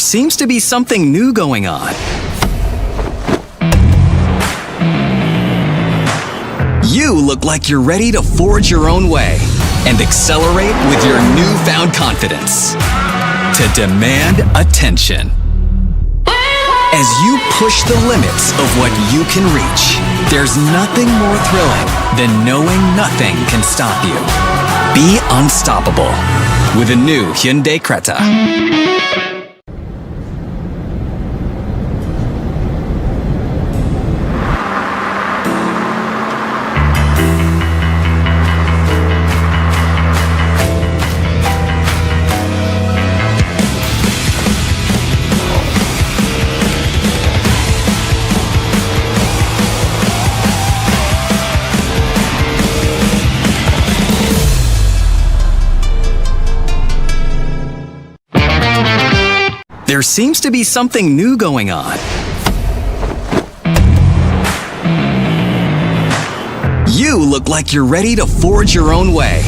There seems to be something new going on. You look like you're ready to forge your own way and accelerate with your newfound confidence to demand attention. As you push the limits of what you can reach, there's nothing more thrilling than knowing nothing can stop you. Be unstoppable with a new Hyundai Creta. There seems to be something new going on. You look like you're ready to forge your own way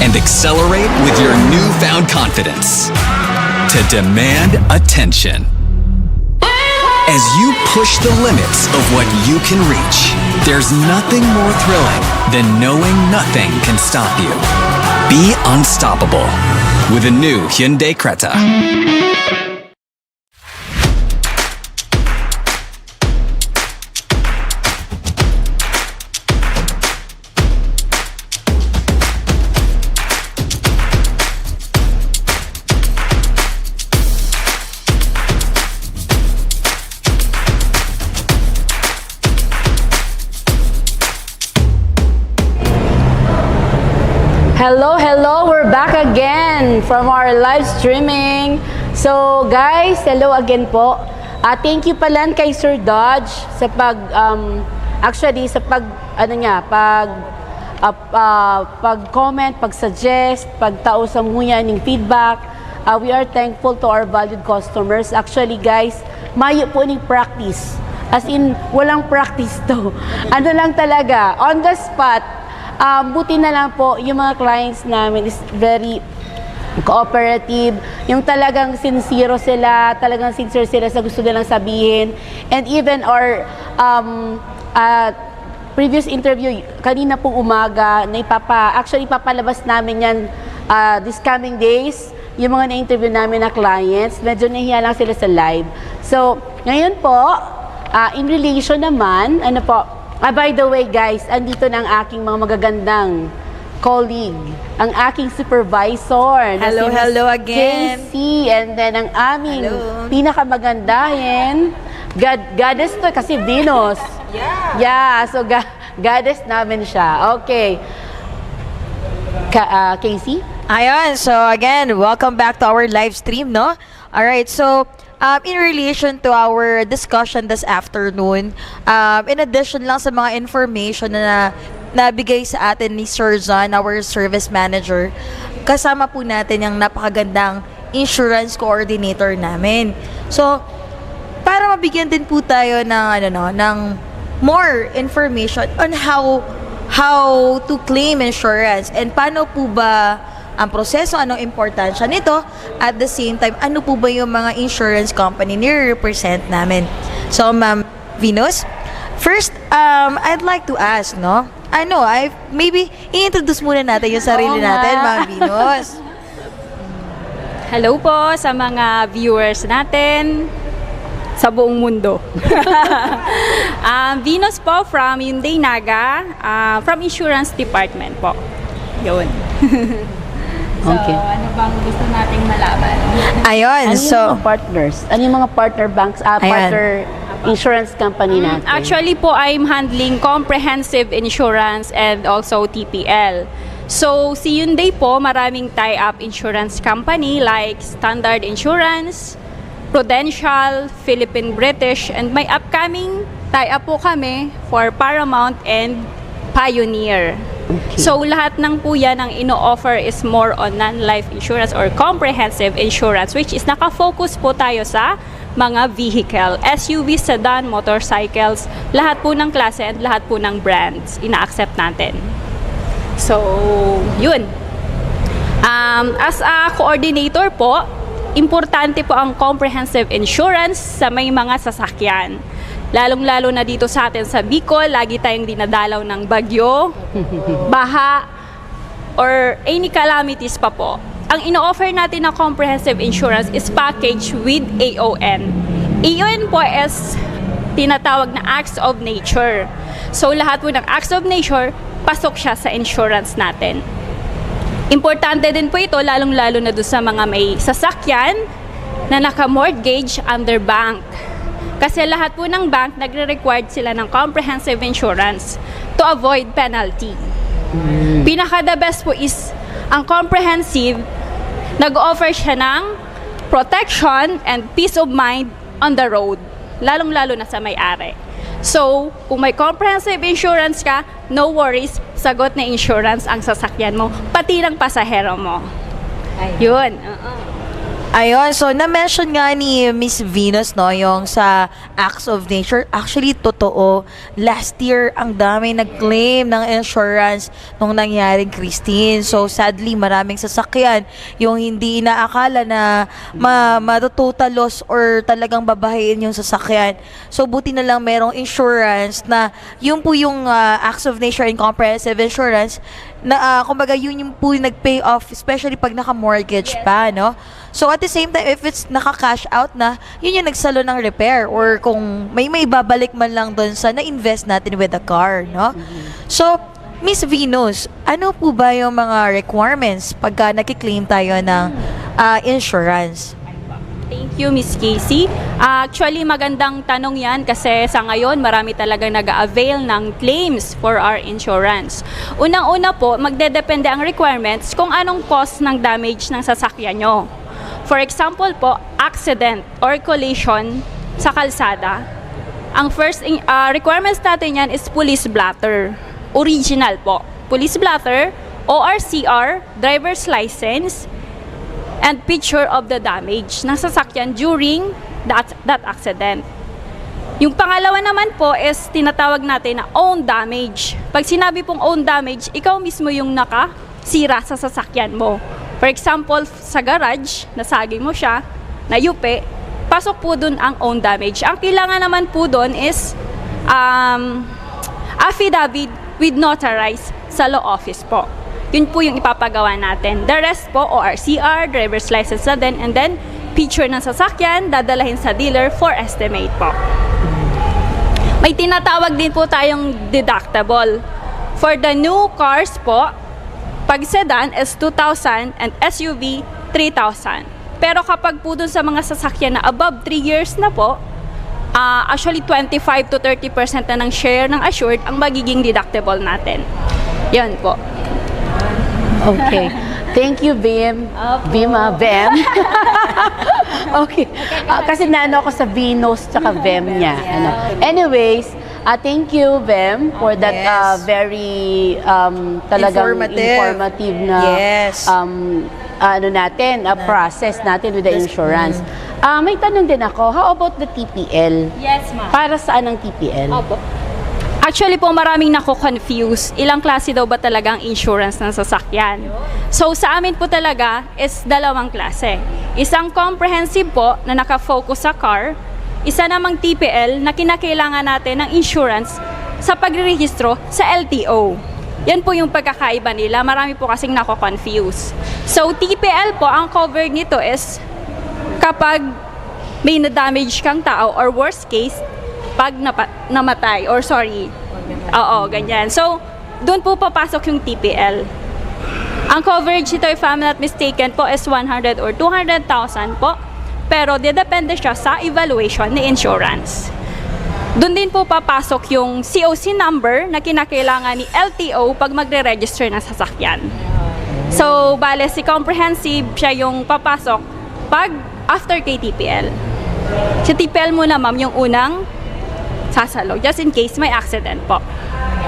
and accelerate with your newfound confidence to demand attention. As you push the limits of what you can reach, there's nothing more thrilling than knowing nothing can stop you. Be unstoppable with a new Hyundai Creta. Hello, we're back again from our live streaming. So guys, hello again po. Thank you pala kay Sir Dodge sa pag-comment, pag-suggest, pagtao sa muya ng feedback. We are thankful to our valued customers. Actually guys, mayo po ning practice. As in, walang practice to. Ano lang talaga, on the spot. Buti na lang po, yung mga clients namin is very cooperative. Yung talagang sincere sila sa gusto nilang sabihin. And even our previous interview, kanina pong umaga, actually papalabas namin yan this coming days. Yung mga na-interview namin na clients, medyo nahiya lang sila sa live. So, ngayon po, in relation naman, by the way guys, andito na ang aking mga magagandang colleague, ang aking supervisor. Hello again. Casey, and then ang aming pinakamagandahin, goddess to kasi Venus. Yeah, so goddess namin siya. Okay. Casey? Ayun, so again, welcome back to our live stream, no? Alright, so in relation to our discussion this afternoon, in addition lang sa mga information na nabigay sa atin ni Sir John, our service manager, kasama po natin yung napakagandang insurance coordinator namin. So, para mabigyan din po tayo ng more information on how to claim insurance and paano po ba ang proseso, anong importansya nito, at the same time, ano po ba yung mga insurance company nire-represent namin. So, Ma'am Venus, first, I'd like to ask, no? Maybe i-introduce muna natin yung sarili natin, Ma'am Venus. Hello po sa mga viewers natin sa buong mundo. Venus po from Hyundai Naga, from insurance department po. Yun. Okay. So, ano bang gusto nating malaman? Ayun, Ano yung mga partners? Ano yung mga partner banks, partner insurance company natin? Actually po, I'm handling comprehensive insurance and also TPL. So, si Hyundai po, maraming tie-up insurance company like Standard Insurance, Prudential, Philippine British, and may upcoming tie-up po kami for Paramount and Pioneer. Okay. So, lahat ng po yan ang ino-offer is more on non-life insurance or comprehensive insurance, which is nakafocus po tayo sa mga vehicle, SUV, sedan, motorcycles, lahat po ng klase at lahat po ng brands ina-accept natin. So, yun. As a coordinator po, importante po ang comprehensive insurance sa may mga sasakyan. Lalong-lalo na dito sa atin sa Bicol, lagi tayong dinadalaw ng bagyo, baha, or any calamities pa po. Ang ino-offer natin na comprehensive insurance is package with AON. AON po is tinatawag na acts of nature. So lahat po ng acts of nature, pasok siya sa insurance natin. Importante din po ito, lalong-lalo na doon sa mga may sasakyan na naka-mortgage under bank. Kasi lahat po ng bank, nagre-required sila ng comprehensive insurance to avoid penalty. Pinaka-the best po is ang comprehensive, nag-offer siya ng protection and peace of mind on the road, lalong-lalo na sa may-ari. So, kung may comprehensive insurance ka, no worries, sagot na insurance ang sasakyan mo, pati ng pasahero mo. Yun. Ayun, so na-mention nga ni Miss Venus, no, yung sa acts of nature. Actually, totoo. Last year, ang dami nag-claim ng insurance nung nangyaring Christine. So, sadly, maraming sasakyan yung hindi inaakala na matutotal loss or talagang babahayin yung sasakyan. So, buti na lang merong insurance na yun po yung acts of nature and comprehensive insurance na kumbaga yun yung po yung nag-pay off, especially pag naka-mortgage pa, no? So, at the same time, if it's naka-cash out na, yun yung nagsalo ng repair or kung may babalik man lang doon sa na-invest natin with the car, no? So, Miss Venus, ano po ba yung mga requirements pagka nakiklaim tayo ng insurance? Thank you, Miss Casey. Actually, magandang tanong yan kasi sa ngayon, marami talaga nag-avail ng claims for our insurance. Unang-una po, magdedepende ang requirements kung anong cause ng damage ng sasakyan nyo. For example po, accident or collision sa kalsada. Ang first requirements natin yan is police blotter. Original po. Police blotter, ORCR, driver's license, and picture of the damage ng sasakyan during that accident. Yung pangalawa naman po is tinatawag natin na own damage. Pag sinabi pong own damage, ikaw mismo yung nakasira sa sasakyan mo. For example, sa garage, nasagi mo siya, nayupi, pasok po dun ang own damage. Ang kailangan naman po dun is affidavit with notarized sa law office po. Yun po yung ipapagawa natin. The rest po, ORCR, driver's license na din, and then picture ng sasakyan, dadalahin sa dealer for estimate po. May tinatawag din po tayong deductible. For the new cars po, pag sedan is 2,000 and SUV 3,000. Pero kapag po dun sa mga sasakyan na above 3 years na po, actually 25 to 30% na ng share ng assured ang magiging deductible natin. Yan po. Okay. Thank you, Bim. Bim. Okay. Kasi naano ako sa Venus tsaka Bem niya. Ano. Anyways, thank you, Bem, for that Yes. Very talagang informative na process natin with the insurance. May tanong din ako, how about the TPL? Yes, ma'am. Para saan ang TPL? Opo. Actually po, maraming nako-confuse. Ilang klase daw ba talaga ang insurance ng sasakyan? So, sa amin po talaga is dalawang klase. Isang comprehensive po na nakafocus sa car, isa namang TPL na kinakailangan natin ng insurance sa pagrerehistro sa LTO. Yan po yung pagkakaiba nila. Marami po kasing nako-confuse. So, TPL po, ang cover nito is kapag may na-damage kang tao or worst case, pag namatay or ganyan. So, doon po papasok yung TPL. Ang coverage nito, if I'm not mistaken po, is 100 or 200,000 po. Pero depende siya sa evaluation ni insurance. Doon din po papasok yung COC number na kinakailangan ni LTO pag magre-register ng sasakyan. So, bale si comprehensive siya yung papasok pag after kay TPL. Si TPL muna, ma'am, yung unang sasalo, just in case may accident po.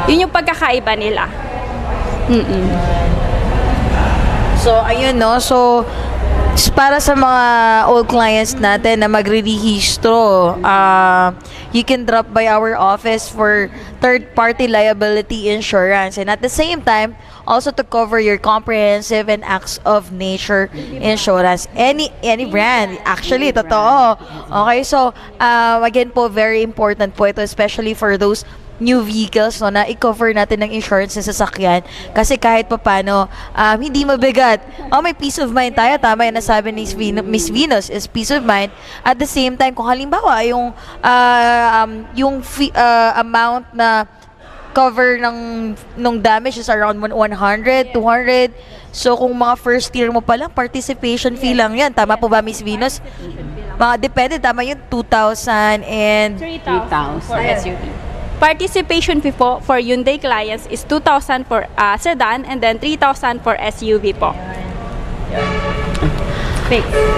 Yun yung pagkakaiba nila. So, ayun, no? So, Para sa mga old clients natin na magre-rehistro, you can drop by our office for third-party liability insurance, and at the same time, also to cover your comprehensive and acts of nature insurance. Any brand, actually, totoo. Okay, so again po, very important po ito, especially for those new vehicles, no, na i-cover natin ng insurance ng sasakyan kasi kahit papano hindi mabigat. May peace of mind tayo, tama yung nasabi ni Miss Venus, is peace of mind. At the same time, kung halimbawa yung amount na cover ng damage is around 100, 200. So kung mga first year mo pa lang, participation fee lang yan. Tama po ba, Miss Venus? Mga depende, tama yun, 2,000 and 3,000 for SUV. Participation fee po for Hyundai clients is 2,000 for sedan and then 3,000 for SUV po.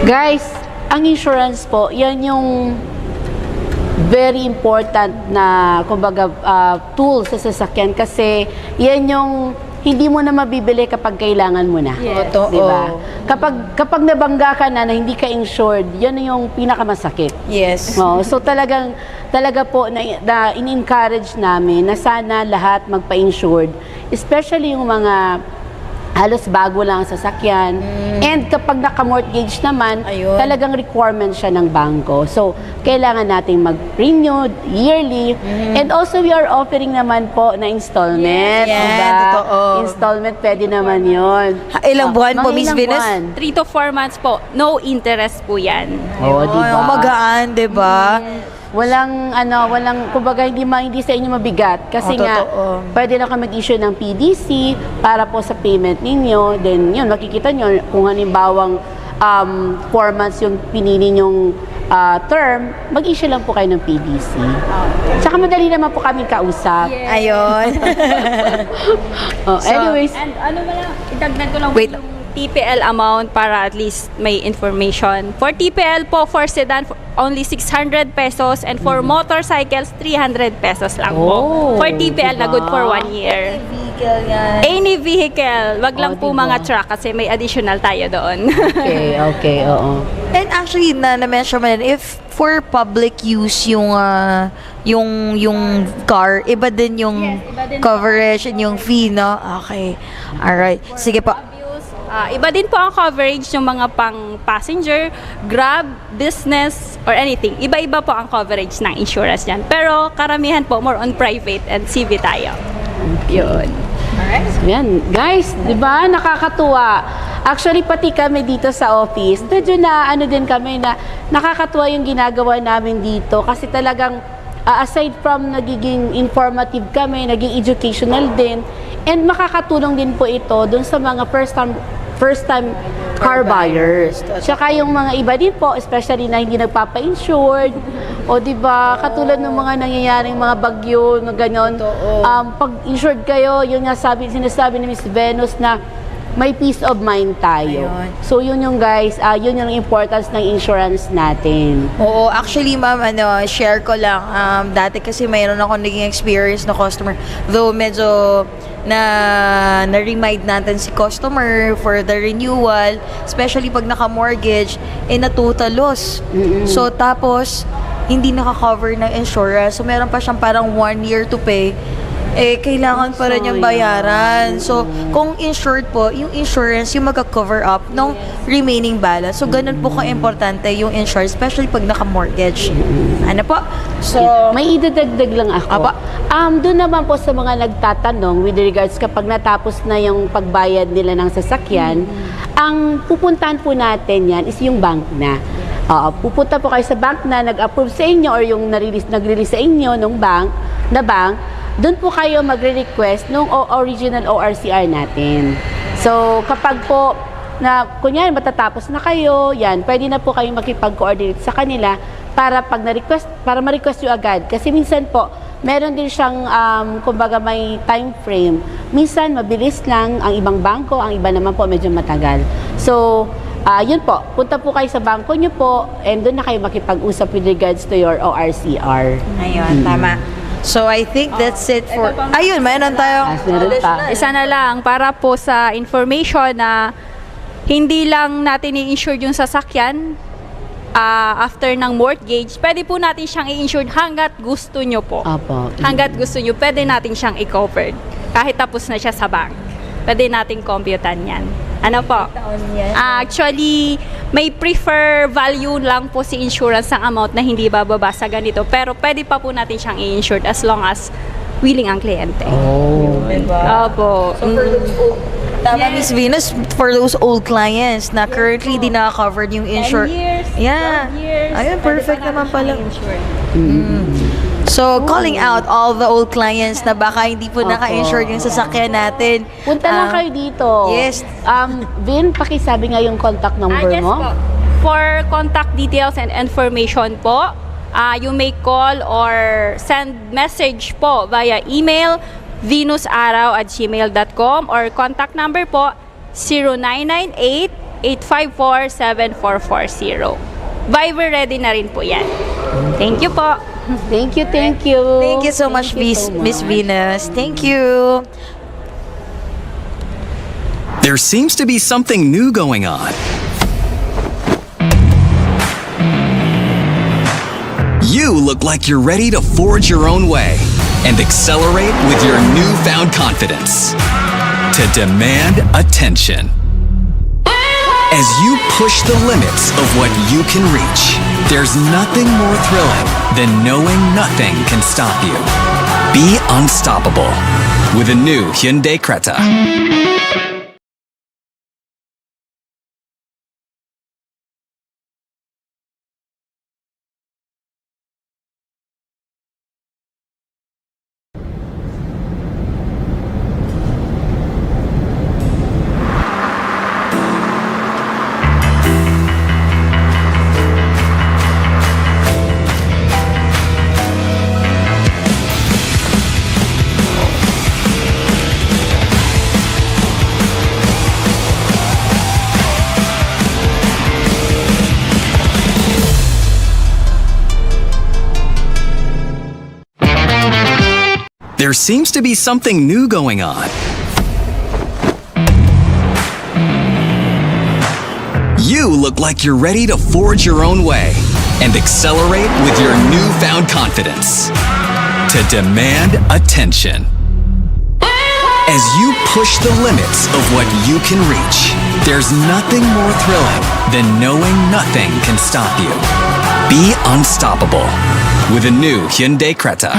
Guys, ang insurance po, yan yung very important na kumbaga tool sa sasakyan kasi yan yung hindi mo na mabibili kapag kailangan mo na. Yes. Di ba? Kapag nabangga ka na hindi ka insured, yan yung pinakamasakit. yes. So talaga po na in-encourage namin na sana lahat magpa-insured, especially yung mga halos bago lang ang sasakyan. And kapag naka-mortgage naman, Ayun. talagang requirement siya ng bangko. So, kailangan nating mag-renew yearly. And also, we are offering naman po na installment. Yes. Diba? Yan, totoo. Installment, pwede naman yun. Ilang buwan po, Mga Miss ilang Venus? buwan? 3 to 4 months po, no interest po yan. Oo, diba? Magaan, di ba? Walang kumbaga hindi sa inyo mabigat kasi nga totoo. pwede na kayo mag-issue ng PDC para po sa payment ninyo. Then yun, makikita nyo kung halimbawang 4 months yung pinili nyong term, mag-issue lang po kayo ng PDC. Tsaka madali naman po kami kausap. Ayun. Anyways, And idagdag ko lang po Wait. yung TPL amount para at least may information. For TPL po, for sedan, only 600 pesos and for motorcycles, 300 pesos lang po. Oh, For TPL na good for 1 year. Any vehicle, wag lang po diba? mga truck kasi may additional tayo doon. okay, oo. And actually, na-mention mo yan, if for public use yung car, iba din yung Yes, iba din po. coverage and yung fee, no? Okay. Alright. Sige po. Iba din po ang coverage ng mga pang passenger, Grab, business, or anything. Iba-iba po ang coverage ng insurance niyan. Pero karamihan po more on private and CV tayo. Yun. So, yan. Guys, di ba? Nakakatuwa. Actually, pati kami dito sa office, medyo din kami na nakakatuwa yung ginagawa namin dito kasi talagang aside from nagiging informative kami, naging educational din, and makakatulong din po ito dun sa mga first time car buyers. Tsaka yung mga iba din po, especially na hindi nagpapa-insured, o di ba katulad ng mga nangyayaring mga bagyo na ganyan. Pag insured kayo, yun nga sinasabi ni Miss Venus na may peace of mind tayo. Ayun. So yun yung guys, yun yung importance ng insurance natin. Oo, actually ma'am, share ko lang. Dati kasi mayroon ako naging experience na customer. Though medyo na-remind natin si customer for the renewal, especially pag naka-mortgage, na total loss. So tapos, hindi naka-cover ng insurance. So meron pa siyang parang 1 year to pay. Kailangan pa rin yung bayaran. So, kung insured po, yung insurance, yung mag-cover up ng remaining balance. So, ganun po ka-importante yung insurance, especially pag naka-mortgage. Ano po? So, May idadagdag lang ako. Doon naman po sa mga nagtatanong with regards kapag natapos na yung pagbayad nila ng sasakyan, ang pupuntahan po natin yan is yung bank na. Pupunta po kayo sa bank na nag-approve sa inyo or yung nag-release sa inyo ng bank, doon po kayo magre-request ng original ORCR natin. So, kapag po kunyari matatapos na kayo, yan, pwede na po kayo makipag-coordinate sa kanila para ma-request nyo agad. Kasi minsan po, meron din siyang, kumbaga may time frame. Minsan, mabilis lang ang ibang bangko, ang iba naman po medyo matagal. So, yun po, punta po kayo sa bangko nyo po and doon na kayo makipag-usap with regards to your ORCR. ayun, tama. So, I think that's it for... Ayun, mayroon tayo. Meron pa. Isa na lang para po sa information na hindi lang natin i-insure yung sasakyan after ng mortgage, pwede po natin siyang i-insure hanggat gusto nyo po. Apo. Hanggat gusto nyo, pwede natin siyang i-cover. Kahit tapos na siya sa bank. Pwede natin computan yan. Ano po? Actually, may prefer value lang po si insurance ng amount na hindi bababa sa ganito. Pero pwede pa po natin siyang i-insure as long as willing ang kliyente. Opo. So for those old, tama, Miss Venus, for those old clients na currently di na-covered yung 10 insure. years, Yeah. 12 years. Ayun, pwede perfect pa naman pala. i-insure. So, calling out all the old clients na baka hindi po naka-insure yung sasakyan natin. Punta lang kayo dito. Yes. Vin, pakisabi nga yung contact number Yes mo. po. For contact details and information po, you may call or send message po via email venusaraw@gmail.com or contact number po 0998-854-7440. Viber ready na rin po yan. Thank you po. Thank you, thank you. Thank you so much, Miss Venus. Thank you. There seems to be something new going on. You look like you're ready to forge your own way and accelerate with your newfound confidence to demand attention. As you push the limits of what you can reach, there's nothing more thrilling than knowing nothing can stop you. Be unstoppable with a new Hyundai Creta. There seems to be something new going on. You look like you're ready to forge your own way and accelerate with your newfound confidence to demand attention. As you push the limits of what you can reach, there's nothing more thrilling than knowing nothing can stop you. Be unstoppable with a new Hyundai Creta.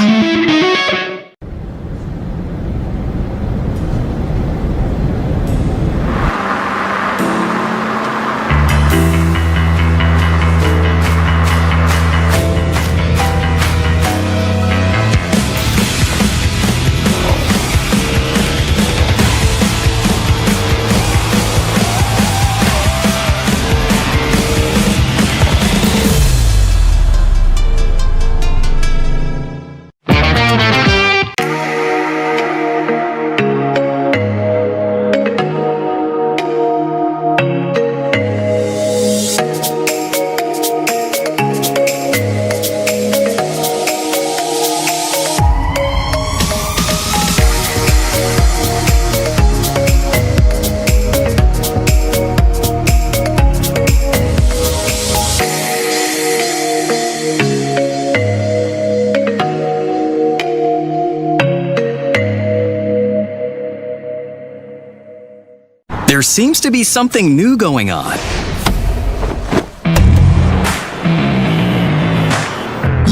There seems to be something new going on.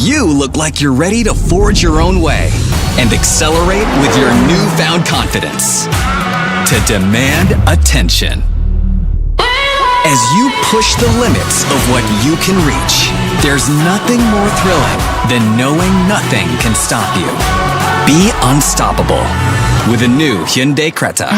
You look like you're ready to forge your own way and accelerate with your newfound confidence to demand attention. As you push the limits of what you can reach, there's nothing more thrilling than knowing nothing can stop you. Be unstoppable with a new Hyundai Creta.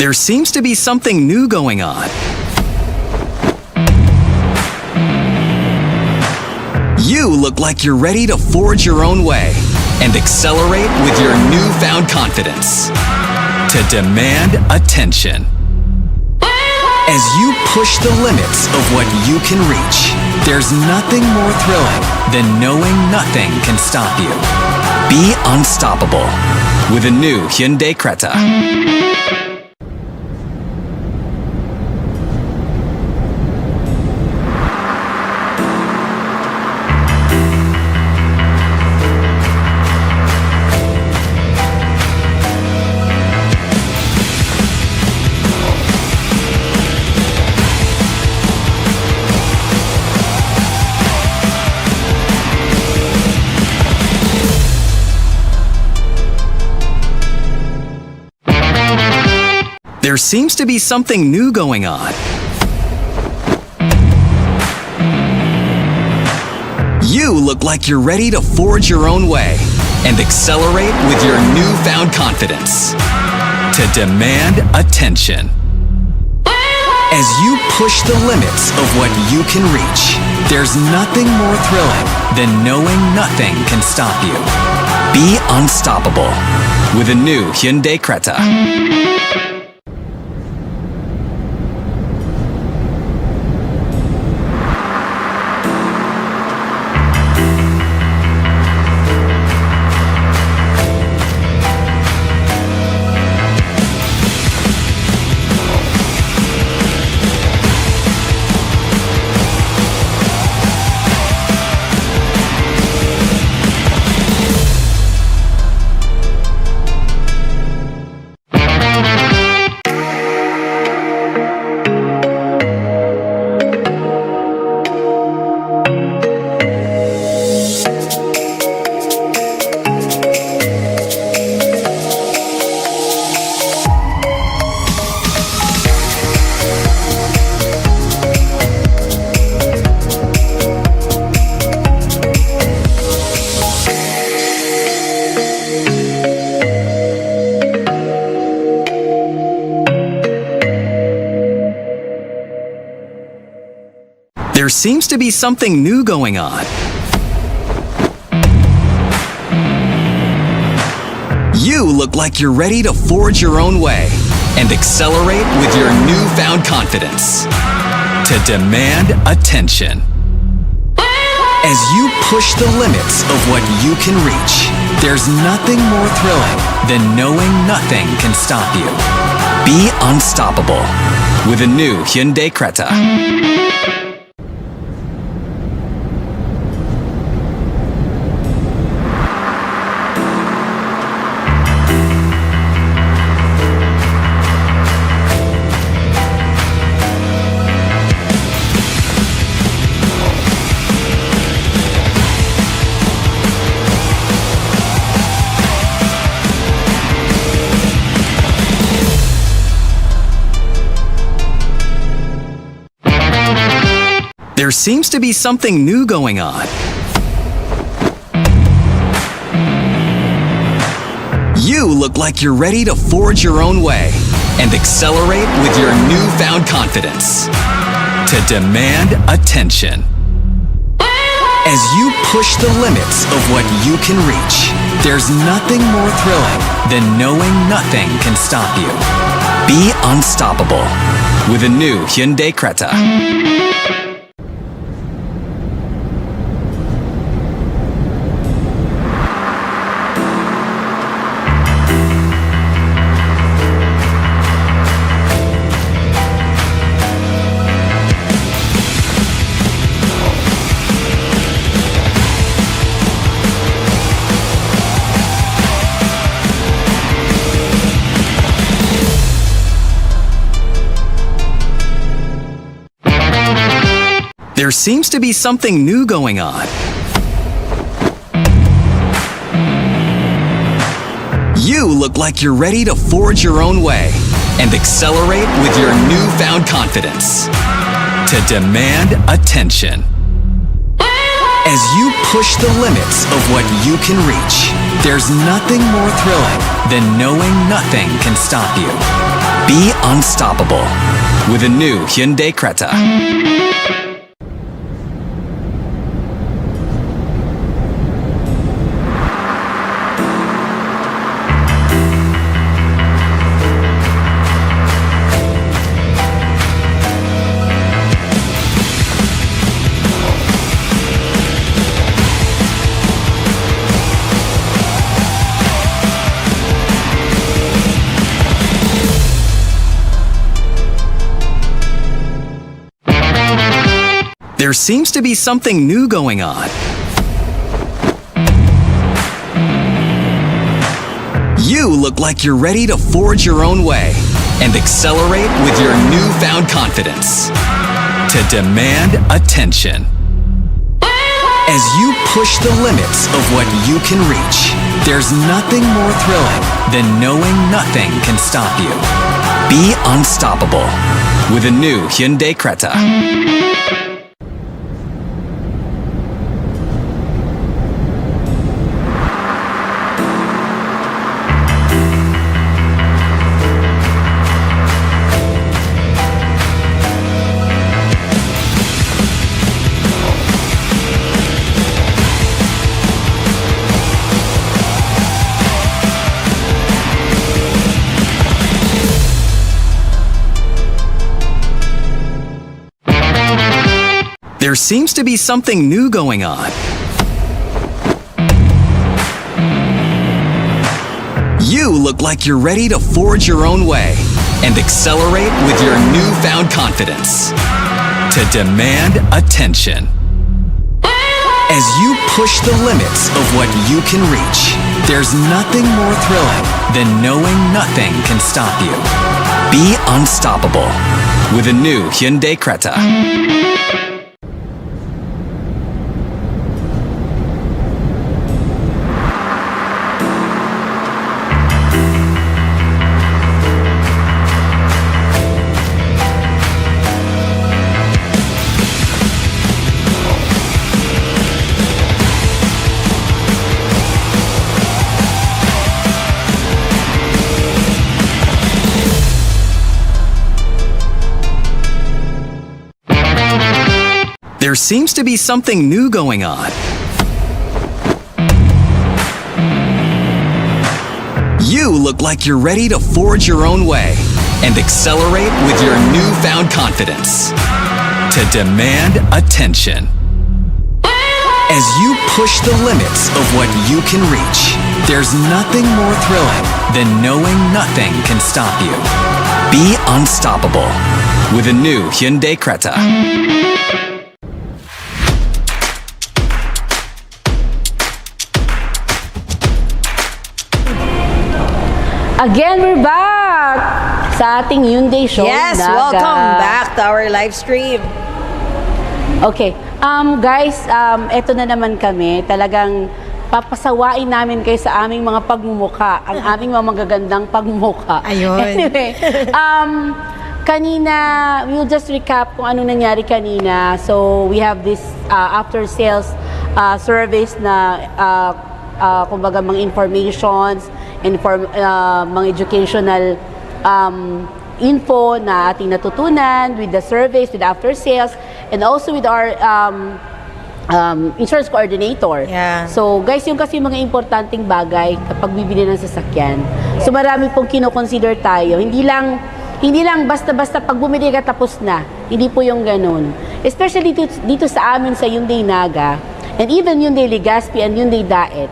There seems to be something new going on. You look like you're ready to forge your own way and accelerate with your newfound confidence to demand attention. As you push the limits of what you can reach, there's nothing more thrilling than knowing nothing can stop you. Be unstoppable with a new Hyundai Creta. There seems to be something new going on. You look like you're ready to forge your own way and accelerate with your newfound confidence to demand attention. As you push the limits of what you can reach, there's nothing more thrilling than knowing nothing can stop you. Be unstoppable with a new Hyundai Creta. There seems to be something new going on. You look like you're ready to forge your own way and accelerate with your newfound confidence to demand attention. As you push the limits of what you can reach, there's nothing more thrilling than knowing nothing can stop you. Be unstoppable with a new Hyundai Creta. There seems to be something new going on. You look like you're ready to forge your own way and accelerate with your newfound confidence to demand attention. As you push the limits of what you can reach, there's nothing more thrilling than knowing nothing can stop you. Be unstoppable with a new Hyundai Creta. There seems to be something new going on. You look like you're ready to forge your own way and accelerate with your newfound confidence to demand attention. As you push the limits of what you can reach, there's nothing more thrilling than knowing nothing can stop you. Be unstoppable with a new Hyundai Creta. There seems to be something new going on. You look like you're ready to forge your own way and accelerate with your newfound confidence to demand attention. As you push the limits of what you can reach, there's nothing more thrilling than knowing nothing can stop you. Be unstoppable with a new Hyundai Creta. There seems to be something new going on. You look like you're ready to forge your own way and accelerate with your newfound confidence to demand attention. As you push the limits of what you can reach, there's nothing more thrilling than knowing nothing can stop you. Be unstoppable with a new Hyundai Creta. There seems to be something new going on. You look like you're ready to forge your own way and accelerate with your newfound confidence to demand attention. As you push the limits of what you can reach, there's nothing more thrilling than knowing nothing can stop you. Be unstoppable with a new Hyundai Creta. Again, we're back sa ating Hyundai show. Yes, Naga. welcome back to our live stream. Okay, guys, eto na naman kami. Talagang papasawain namin kayo sa aming mga pagmumuka, ang aming mga magagandang pagmumuka. Ayun. Anyway, kanina, we'll just recap kung ano nangyari kanina. So, we have this after-sales service na kumbaga mga informations, mga educational info na ating natutunan with the surveys, with the after sales, and also with our insurance coordinator. Yeah. So guys, yung kasi mga importanteng bagay kapag bibili ng sasakyan. So marami pong kino-consider tayo. Hindi lang basta-basta pag bumili ka tapos na. Hindi po yung ganun. Especially dito sa amin sa Hyundai Naga, and even Hyundai Legazpi and Hyundai Daet.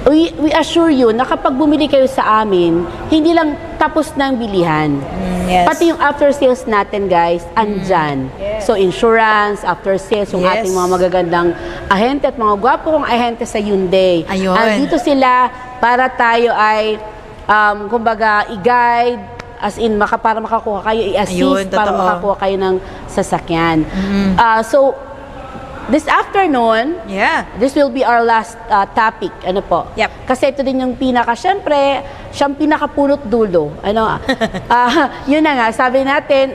We assure you na kapag bumili kayo sa amin, hindi lang tapos na ang bilihan. Yes. Pati yung after sales natin, guys, andyan. Yes. So insurance, after sales, yung Yes. ating mga magagandang ahente at mga gwapo kong ahente sa Hyundai. Ayun. Andito sila para tayo ay kumbaga i-guide, as in para makakuha kayo, i-assist Ayun, para totoo. makakuha kayo ng sasakyan. So this afternoon, Yeah. this will be our last topic. Ano po? Yep. Kasi ito din yung syempre, siyang pinakapunot dulo. Ano? Yun na nga, sabi natin,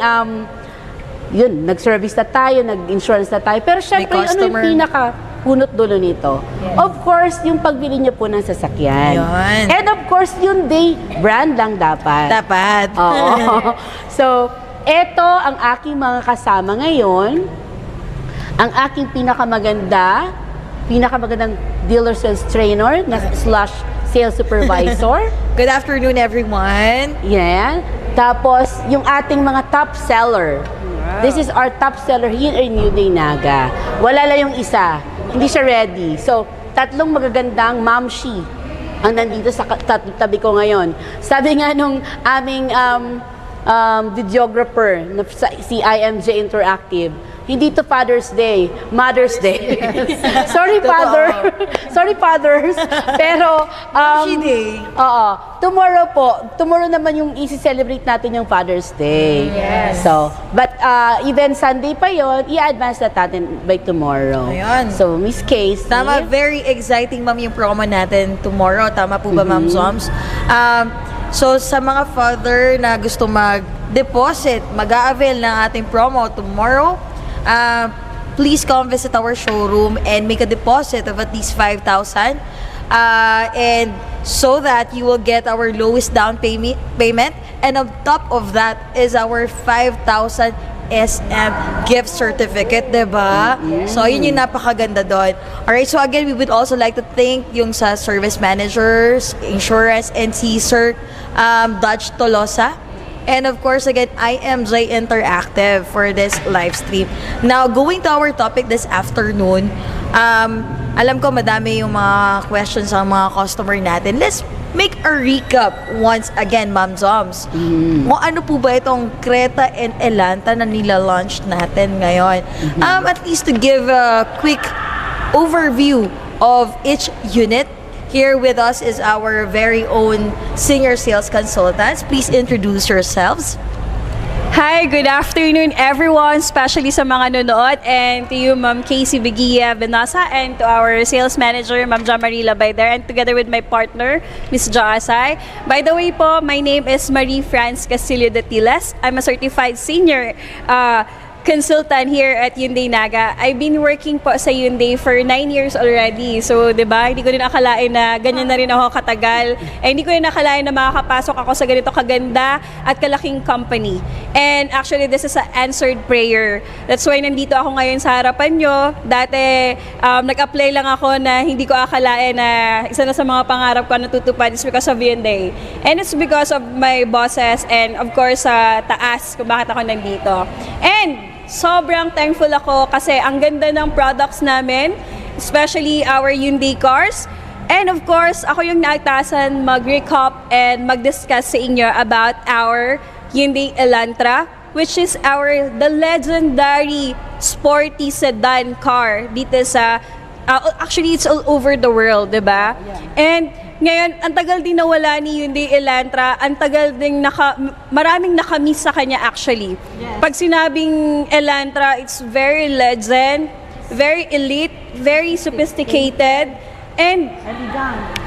yun, nag-service na tayo, nag-insurance na tayo. Pero syempre, ano yung customer. punot dulo nito. Of course, yung pagbili niyo po ng sasakyan. Yun. And of course, Hyundai brand lang dapat. Dapat. Oo. So, eto ang aking mga kasama ngayon. Ang aking pinakamagandang dealer sales trainer slash sales supervisor. Good afternoon, everyone. Yan. Tapos, yung ating mga top seller. This is our top seller here in Hyundai Naga. Wala lang yung isa. Hindi siya ready. So, tatlong magagandang mamshi ang nandito sa tabi ko ngayon. Sabi nga nung aming videographer, si IMJ Interactive, hindi to Father's Day, Mother's Day. Sorry, Father. Sorry, Fathers. Pero, Mamshi Day. Oo. Tomorrow naman yung isi-celebrate natin yung Father's Day. Yes. So, but even Sunday pa yon, i-advance na natin by tomorrow. Ayun. So, Miss Casey. Tama, very exciting, ma'am, yung promo natin tomorrow. Tama po ba, Ma'am Zoms? So, sa mga father na gusto mag-deposit, mag-a-avail ng ating promo tomorrow, please come visit our showroom and make a deposit of at least 5,000. And so that you will get our lowest down payment. And on top of that is our 5,000 SM gift certificate, diba? So, yun yung napakaganda doon. Alright, so again, we would also like to thank yung sa service managers, insurance, and si Sir Dodge Tolosa. And of course, again, IMJ Interactive for this live stream. Now, going to our topic this afternoon, alam ko madami yung mga questions ng mga customer natin. Let's make a recap once again, Ma'am Zoms. Kung ano po ba itong Creta and Elantra na nila-launch natin ngayon? At least to give a quick overview of each unit. Here with us is our very own senior sales consultants. Please introduce yourselves. Hi, good afternoon everyone, especially sa mga nanonood, and to you, Ma'am Casey Beguia Benasa, and to our sales manager, Ma'am Jamarila Bayder, and together with my partner, Miss Joasay. By the way po, my name is Marie France Castillo de Tilas. I'm a certified senior consultant here at Hyundai Naga. I've been working po sa Hyundai for 9 years already. So, di ba, hindi ko rin akalain na ganyan na rin ako katagal. Hindi ko rin akalain na makakapasok ako sa ganito kaganda at kalaking company. And actually, this is an answered prayer. That's why nandito ako ngayon sa harapan nyo. Dati, nag-apply lang ako na hindi ko akalain na isa na sa mga pangarap ko na tutupad is because of Hyundai. And it's because of my bosses and of course sa taas kung bakit ako nandito. And sobrang thankful ako kasi ang ganda ng products namin, especially our Hyundai cars. And of course, ako yung naagtasan mag-recap and mag-discuss sa inyo about our Hyundai Elantra, which is the legendary sporty sedan car dito sa, actually it's all over the world, diba? And ngayon, ang tagal din nawala ni Hyundai Elantra, ang tagal din maraming nakamiss sa kanya actually. Pag sinabing Elantra, it's very legend, very elite, very sophisticated, and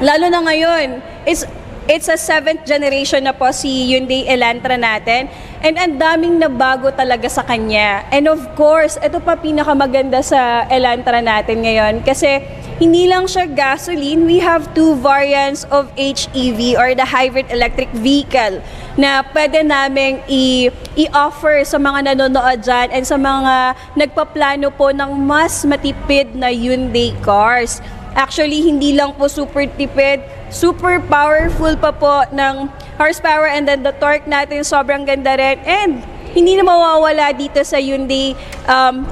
lalo na ngayon, it's a 7th generation na po si Hyundai Elantra natin, and ang daming nabago talaga sa kanya. And of course, ito pa pinakamaganda sa Elantra natin ngayon kasi hindi lang siya gasoline, we have 2 variants of HEV or the hybrid electric vehicle na pwede naming i-offer sa mga nanonood dyan and sa mga nagpaplano po ng mas matipid na Hyundai cars. Actually, hindi lang po super tipid, super powerful pa po ng horsepower, and then the torque natin sobrang ganda rin. And hindi na mawawala dito sa Hyundai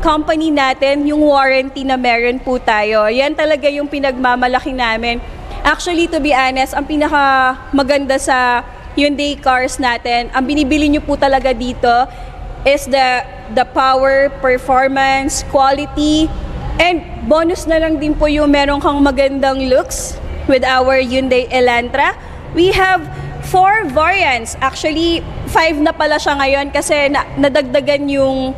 company natin yung warranty na meron po tayo. Yan talaga yung pinagmamalaki namin. Actually, to be honest, ang pinaka maganda sa Hyundai cars natin, ang binibili nyo po talaga dito is the power, performance, quality, and bonus na lang din po yung meron kang magandang looks with our Hyundai Elantra. We have 4 variants. Actually, 5 na pala siya ngayon kasi nadagdagan yung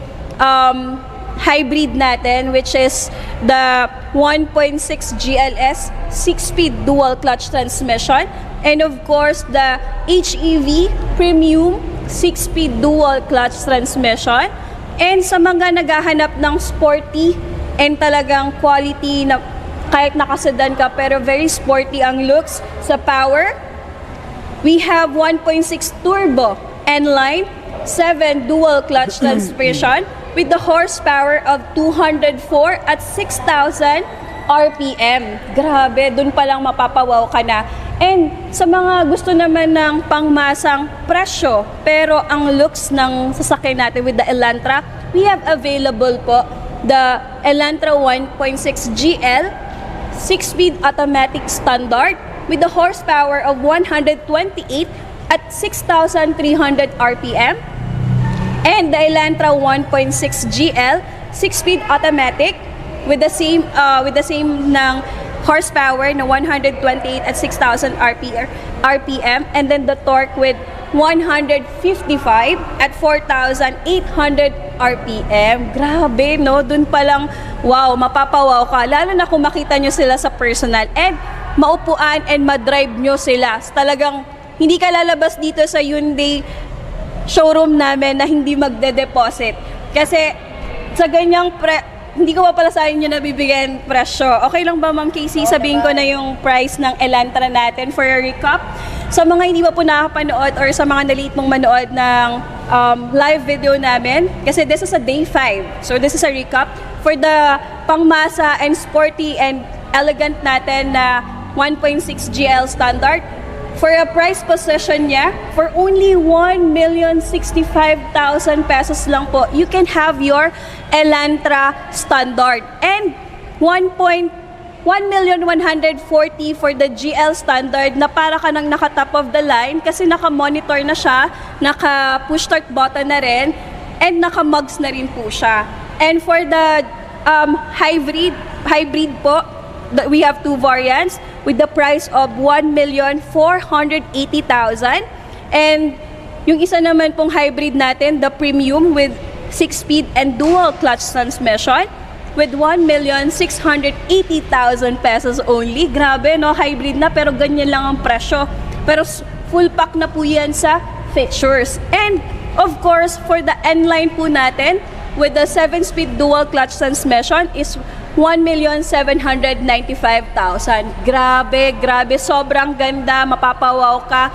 hybrid natin, which is the 1.6 GLS 6-speed dual clutch transmission, and of course the HEV premium 6-speed dual clutch transmission. And sa mga naghahanap ng sporty and talagang quality na kahit nakasedan ka pero very sporty ang looks. Sa power, we have 1.6 turbo N-line, 7 dual clutch transmission with the horsepower of 204 at 6,000 RPM. Grabe, dun pa lang mapapawaw ka na. And sa mga gusto naman ng pangmasang presyo, pero ang looks ng sasakyan natin with the Elantra, we have available po the Elantra 1.6 GL, 6-speed automatic standard with the horsepower of 128 at 6,300 RPM. And the Elantra 1.6 GL, 6-speed automatic with the same ng horsepower na 128 at 6,000 RPM, and then the torque with 155 at 4,800 RPM. Grabe, no? Dun pa lang, wow, mapapawaw ka. Lalo na kung makita nyo sila sa personal and maupuan and madrive nyo sila. Talagang hindi ka lalabas dito sa Hyundai showroom namin na hindi magde-deposit. Kasi sa ganyang hindi ko pa pala sa inyo nabibigyan presyo. Okay lang ba, Ma'am Casey? Sabihin ko na yung price ng Elantra natin for a recap. Sa mga hindi pa po nakapanood or sa mga naliit mong manood ng live video namin, kasi this is a day 5. So this is a recap. For the pangmasa and sporty and elegant natin na 1.6 GL standard, for a price position niya, for only 1,065,000 pesos lang po, you can have your Elantra standard. And 1,140,000 for the GL standard na para ka nang naka-top of the line kasi naka-monitor na siya, naka-push start button na rin, and naka-mugs na rin po siya. And for the hybrid po, we have 2 variants with the price of 1,480,000. And yung isa naman pong hybrid natin, the premium with 6-speed and dual clutch transmission with 1,680,000 pesos only. Grabe, no? Hybrid na pero ganyan lang ang presyo. Pero full pack na po yan sa features. And of course, for the N-line po natin with the 7-speed dual clutch transmission is 1,795,000. Grabe, grabe. Sobrang ganda. Mapapawaw ka.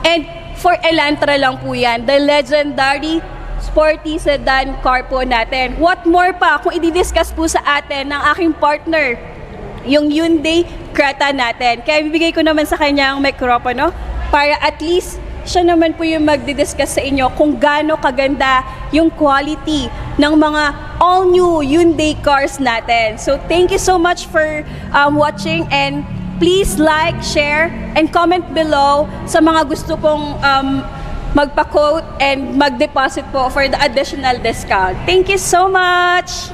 And for Elantra lang po yan. The legendary sporty sedan car po natin. What more pa kung i-discuss po sa atin ng aking partner, yung Hyundai Creta natin. Kaya bibigay ko naman sa kanya ang mikropono para at least siya naman po yung magdi-discuss sa inyo kung gaano kaganda yung quality ng mga all-new Hyundai cars natin. So, thank you so much for watching, and please like, share, and comment below sa mga gusto pong magpa-quote and mag-deposit po for the additional discount. Thank you so much!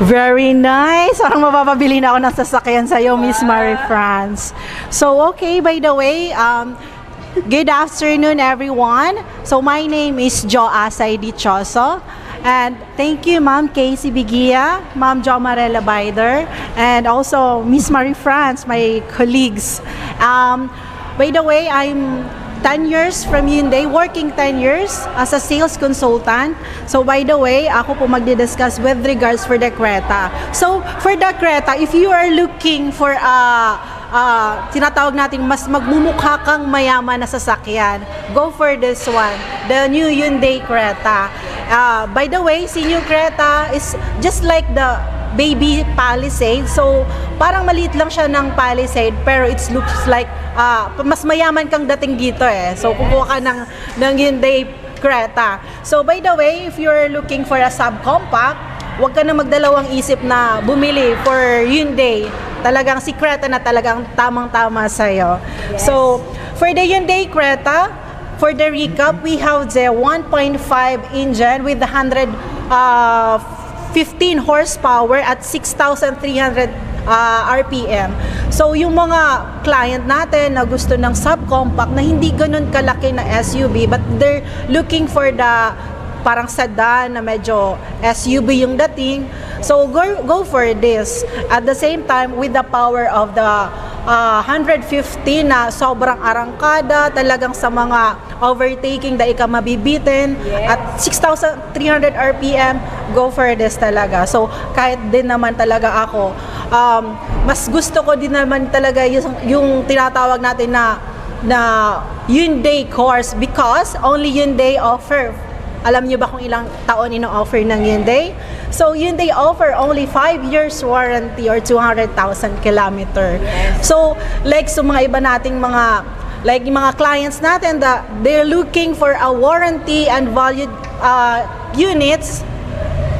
Very nice. Parang mapapabili na ako ng sasakyan sa'yo, Miss Marie France. So, okay, by the way, good afternoon, everyone. So, my name is Jo Asay Dichoso. And thank you, Ma'am Casey Bigia, Ma'am Jo Marela Bider, and also Miss Marie France, my colleagues. By the way, I'm 10 years from Hyundai, working 10 years as a sales consultant. So by the way, ako po magdi-discuss with regards for the Creta. So for the Creta, if you are looking for tinatawag natin mas magmumukha kang mayaman na sasakyan, go for this one, the new Hyundai Creta. By the way, si new Creta is just like the baby Palisade. So, parang maliit lang siya ng Palisade, pero it looks like mas mayaman kang dating dito eh. So, kukuha ka ng Hyundai Creta. So, by the way, if you're looking for a subcompact, huwag ka na magdalawang isip na bumili for Hyundai. Talagang si Creta na talagang tamang-tama sa'yo. Yes. So, for the Hyundai Creta, for the recap, we have the 1.5 engine with 115 horsepower at 6,300 RPM. So, yung mga client natin na gusto ng subcompact na hindi ganun kalaki na SUV, but they're looking for the parang sedan na medyo SUV yung dating. So, go for this. At the same time, with the power of the 150 na sobrang arangkada, talagang sa mga overtaking da ika mabibitin, at 6,300 RPM, go for this talaga. So kahit din naman talaga ako, mas gusto ko din naman talaga yung tinatawag natin na Hyundai course, because only Hyundai offer. Alam niyo ba kung ilang taon ino-offer ng Hyundai? So Hyundai offer only 5 years warranty or 200,000 kilometer. So like sa mga iba nating mga clients natin, they're looking for a warranty and valued units,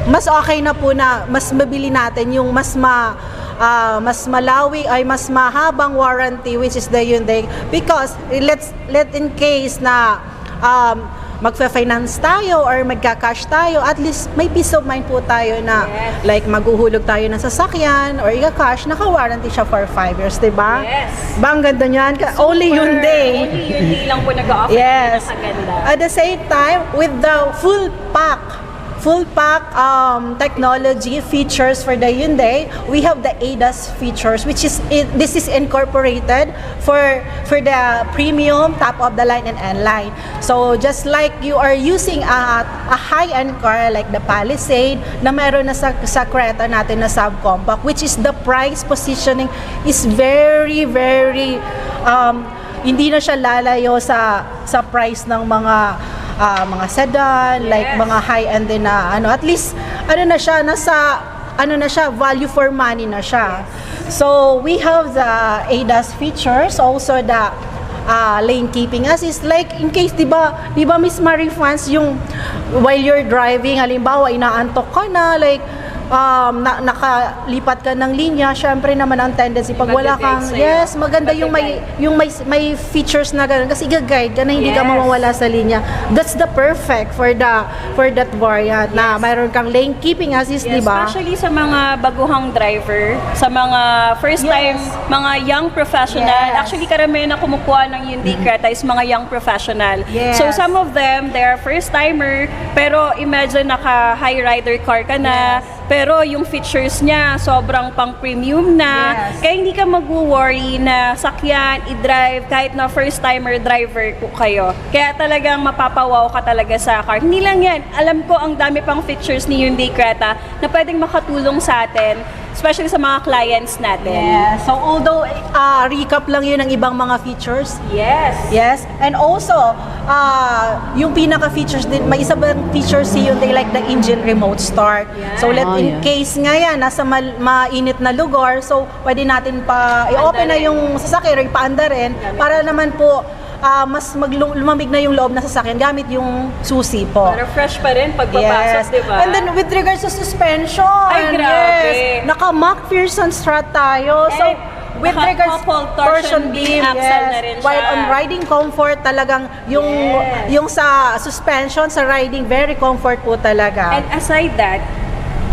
mas okay na po na mas mabili natin yung mas malawi ay mas mahabang warranty, which is the Hyundai, because let in case na magfa-finance tayo or magka-cash tayo, at least may peace of mind po tayo na like maghuhulog tayo ng sasakyan or i-cash, naka-warranty siya for 5 years, diba? Yes. Bang ganda niyan? Only Hyundai. Only Hyundai lang po nag-offer. Yes. Napakaganda. At the same time, with the full pack technology features for the Hyundai, we have the ADAS features, which is this is incorporated for the premium, top of the line and N-line. So just like you are using a high-end car like the Palisade na meron na sa Creta natin na subcompact, which is the price positioning is very hindi na siya lalayo sa price ng mga sedan, like mga high-end din na at least na siya value for money na siya. So we have the ADAS features, also the lane keeping assist, like in case di ba Miss Marie fans, yung while you're driving, halimbawa inaantok ka na, like nakalipat ka ng linya, syempre naman ang tendency pag wala kang, maganda yung may features na gano'n, kasi i-guide ka na hindi ka mawawala sa linya. That's the perfect for that variant na mayroon kang lane keeping assist, di ba? Especially sa mga baguhang driver, sa mga first time, mga young professional. Actually, karamihan na kumukuha ng Hyundai Creta is mga young professional. So some of them, they're first timer, pero imagine naka high rider car ka na, pero yung features niya sobrang pang premium na, kaya hindi ka mag-worry na sakyan, i-drive, kahit na first timer driver ko kayo. Kaya talagang mapapawaw ka talaga sa car. Hindi lang yan, alam ko ang dami pang features ni Hyundai Creta na pwedeng makatulong sa atin, especially sa mga clients natin. So although recap lang yun ng ibang mga features. Yes. And also, yung pinaka-features din, may isa bang features si Hyundai, like the engine remote start. So in case nga yan, nasa mainit na lugar, so pwede natin i-open na yung sasakyan or ipaanda rin, para naman po mas lumamig na yung loob na sasakyan gamit yung susi po. Pero fresh pa rin pagpapasok, di ba? And then with regards to suspension, ay grabe. Naka-McPherson strut tayo. So with regards torsion beam, axle na rin siya. While on riding comfort, talagang yung sa suspension, sa riding, very comfort po talaga. And aside that,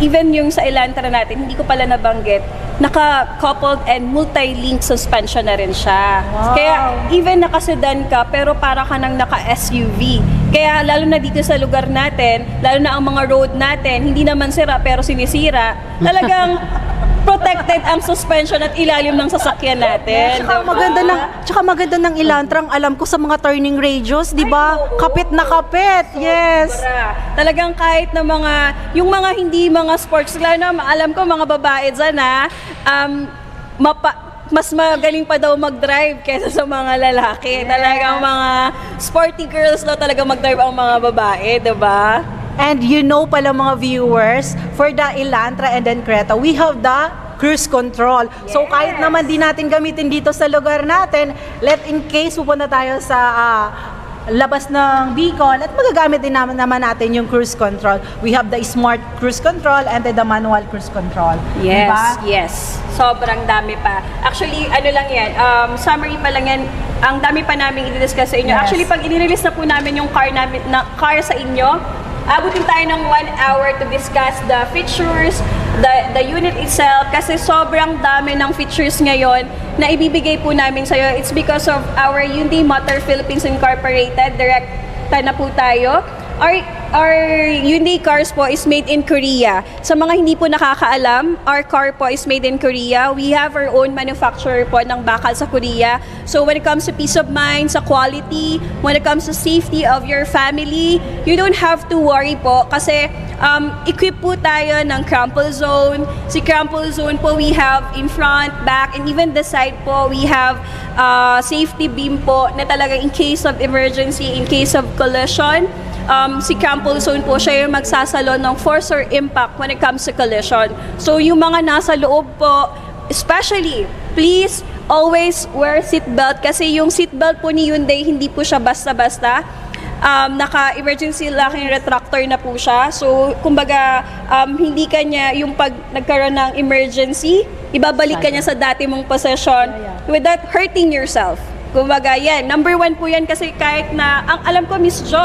even yung sa Elantra natin, hindi ko pala nabanggit, naka-coupled and multi-link suspension na rin siya. Kaya even naka-sedan ka, pero para ka nang naka-SUV. Kaya lalo na dito sa lugar natin, lalo na ang mga road natin, hindi naman sira pero sinisira, talagang protected ang suspension at ilalim ng sasakyan natin. Tsaka maganda ng Elantra, alam ko sa mga turning radius, di ba? Kapit na kapit. Talagang kahit na yung mga hindi mga sports, lalo na alam ko mga babae dyan mas magaling pa daw mag-drive kaysa sa mga lalaki. Talagang mga sporty girls daw talaga mag-drive ang mga babae, di ba? And you know pala mga viewers, for the Elantra and then Creta, we have the cruise control. So kahit naman di natin gamitin dito sa lugar natin, let in case pupunta tayo sa labas ng Bicol, at magagamit din naman natin yung cruise control. We have the smart cruise control and the manual cruise control. Yes. Sobrang dami pa. Actually, lang yan, summary pa lang yan. Ang dami pa namin i-discuss sa inyo. Actually, pag i-release na po namin yung car sa inyo, abutin tayo ng 1 hour to discuss the features, the unit itself, kasi sobrang dami ng features ngayon na ibibigay po namin sa'yo. It's because of our Hyundai Motor Philippines Incorporated. Direkta na po tayo. our Hyundai cars po is made in Korea. Sa mga hindi po nakakaalam, our car po is made in Korea. We have our own manufacturer po ng bakal sa Korea. So when it comes to peace of mind, sa quality, when it comes to safety of your family, you don't have to worry po kasi equip po tayo ng crumple zone. Si crumple zone po we have in front, back, and even the side po we have safety beam po na talaga in case of emergency, in case of collision. Si crumple zone po siya yung magsasalo ng force or impact when it comes to collision. So yung mga nasa loob po, especially, please always wear seatbelt kasi yung seatbelt po ni Hyundai hindi po siya basta-basta. Naka-emergency locking retractor na po siya. So, kumbaga, hindi kanya yung pag nagkaroon ng emergency, ibabalik kanya sa dati mong possession without hurting yourself. Kumbaga, yan. Number 1 po yan kasi kahit na, ang alam ko, Miss Jo,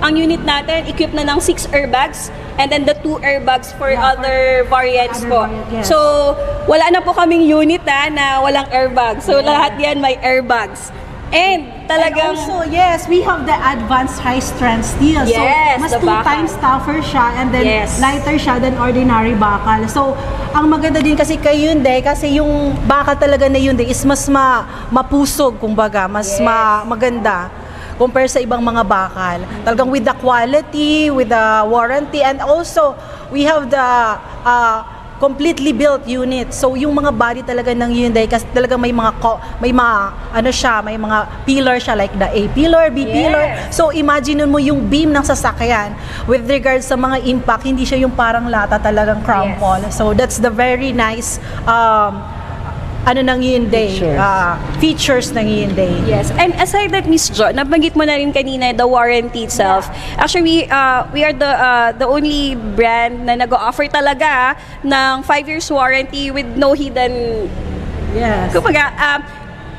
ang unit natin, equipped na ng 6 airbags and then the 2 airbags for other variants po. Yes. So, wala na po kaming unit na walang airbag. So, lahat yan may airbags. And talagang... And also, yes, we have the advanced high-strength steel. Yes, so, mas the 2 bakal. times tougher siya and then Yes. lighter siya than ordinary bakal. So, ang maganda din kasi kay Hyundai, kasi yung bakal talaga na Hyundai is mas mapusog, kumbaga, mas maganda compare sa ibang mga bakal. Talagang with the quality, with the warranty, and also, we have the completely built unit. So yung mga body talaga ng Hyundai kasi talaga may mga may mga pillar siya like the A pillar, B pillar. So imagine mo yung beam ng sasakyan with regards sa mga impact, hindi siya yung parang lata talagang crumple. So that's the very nice ng Hyundai, features ng Hyundai. Yes. And aside that, Miss Jo, nabanggit mo na rin kanina the warranty itself. Actually, we are the only brand na nag-offer talaga ng 5 years warranty with no hidden... Yes. Kumbaga,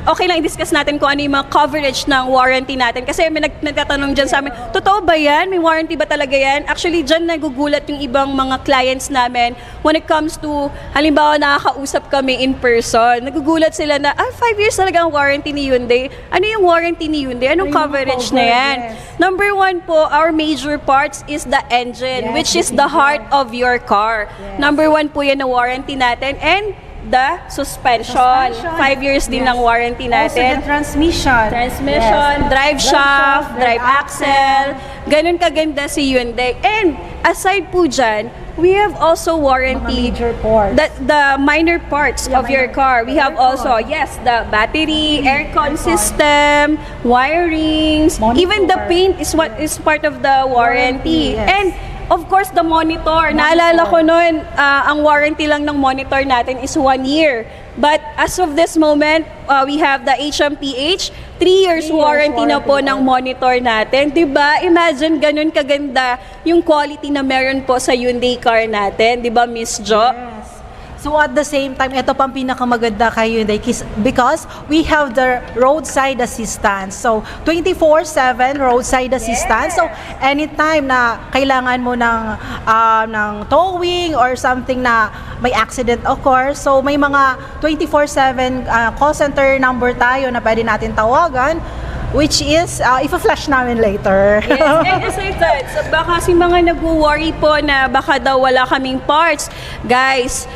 okay lang i-discuss natin kung ano yung mga coverage ng warranty natin. Kasi may nagtatanong dyan sa amin, totoo ba yan? May warranty ba talaga yan? Actually, dyan nagugulat yung ibang mga clients namin when it comes to, halimbawa, nakakausap kami in person. Nagugulat sila na, 5 years talaga ang warranty ni Hyundai. Ano yung warranty ni Hyundai? Anong coverage na yan? Yes. Number 1 po, our major parts is the engine, which is the heart of your car. Number 1 po yan na warranty natin. And the suspension. 5 years din ng warranty natin. Also the transmission. Drive shaft, drive axle. Ganun kaganda si Hyundai. And aside po dyan, we have also warranty Mga major parts. the minor parts of your car. We have also, the battery, aircon system, wirings, Monitor. even the paint is what is part of the warranty. Yes. And of course, the monitor. Naalala ko noon, ang warranty lang ng monitor natin is 1 year. But as of this moment, we have the HMPH, 3 years warranty na po ng monitor natin. Diba? Imagine, ganun kaganda yung quality na meron po sa Hyundai car natin. Diba, Miss Jo? Yes. So at the same time, ito pang pinakamaganda kay Hyundai because we have the roadside assistance. So 24/7 roadside assistance. So anytime na kailangan mo ng towing or something na may accident occur, so may mga 24/7 call center number tayo na pwede natin tawagan, which is ipa-flash namin later. Yes, and aside that, baka si mga nag-worry po na baka daw wala kaming parts. Guys,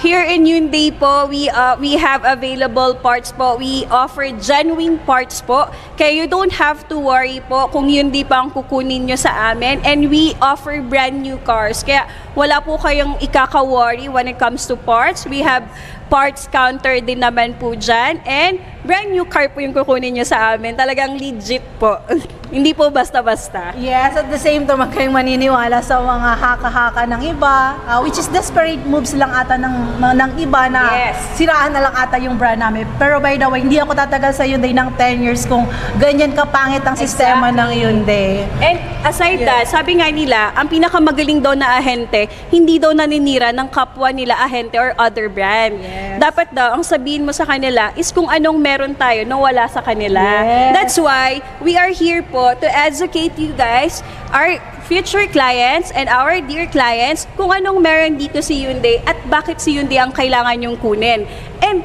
here in Hyundai po, we have available parts po. We offer genuine parts po. Kaya you don't have to worry po kung Hyundai pa ang kukunin nyo sa amin. And we offer brand new cars. Kaya wala po kayong ikaka-worry when it comes to parts. We have parts counter din naman po dyan. And brand new car po yung kukunin nyo sa amin. Talagang legit po. Hindi po basta-basta. Yes, at the same time, huwag kayong maniniwala sa mga haka-haka ng iba, which is desperate moves lang ata ng iba na siraan na lang ata yung brand namin. Pero by the way, hindi ako tatagal sa Hyundai ng 10 years kung ganyan kapangit ang sistema ng Hyundai. And aside that, sabi nga nila, ang pinakamagaling daw na ahente, hindi daw naninira ng kapwa nila ahente or other brand. Dapat daw, ang sabihin mo sa kanila is kung anong meron tayo na wala sa kanila. That's why we are here po to educate you guys, our future clients and our dear clients, kung anong meron dito si Hyundai at bakit si Hyundai ang kailangan yung kunin. And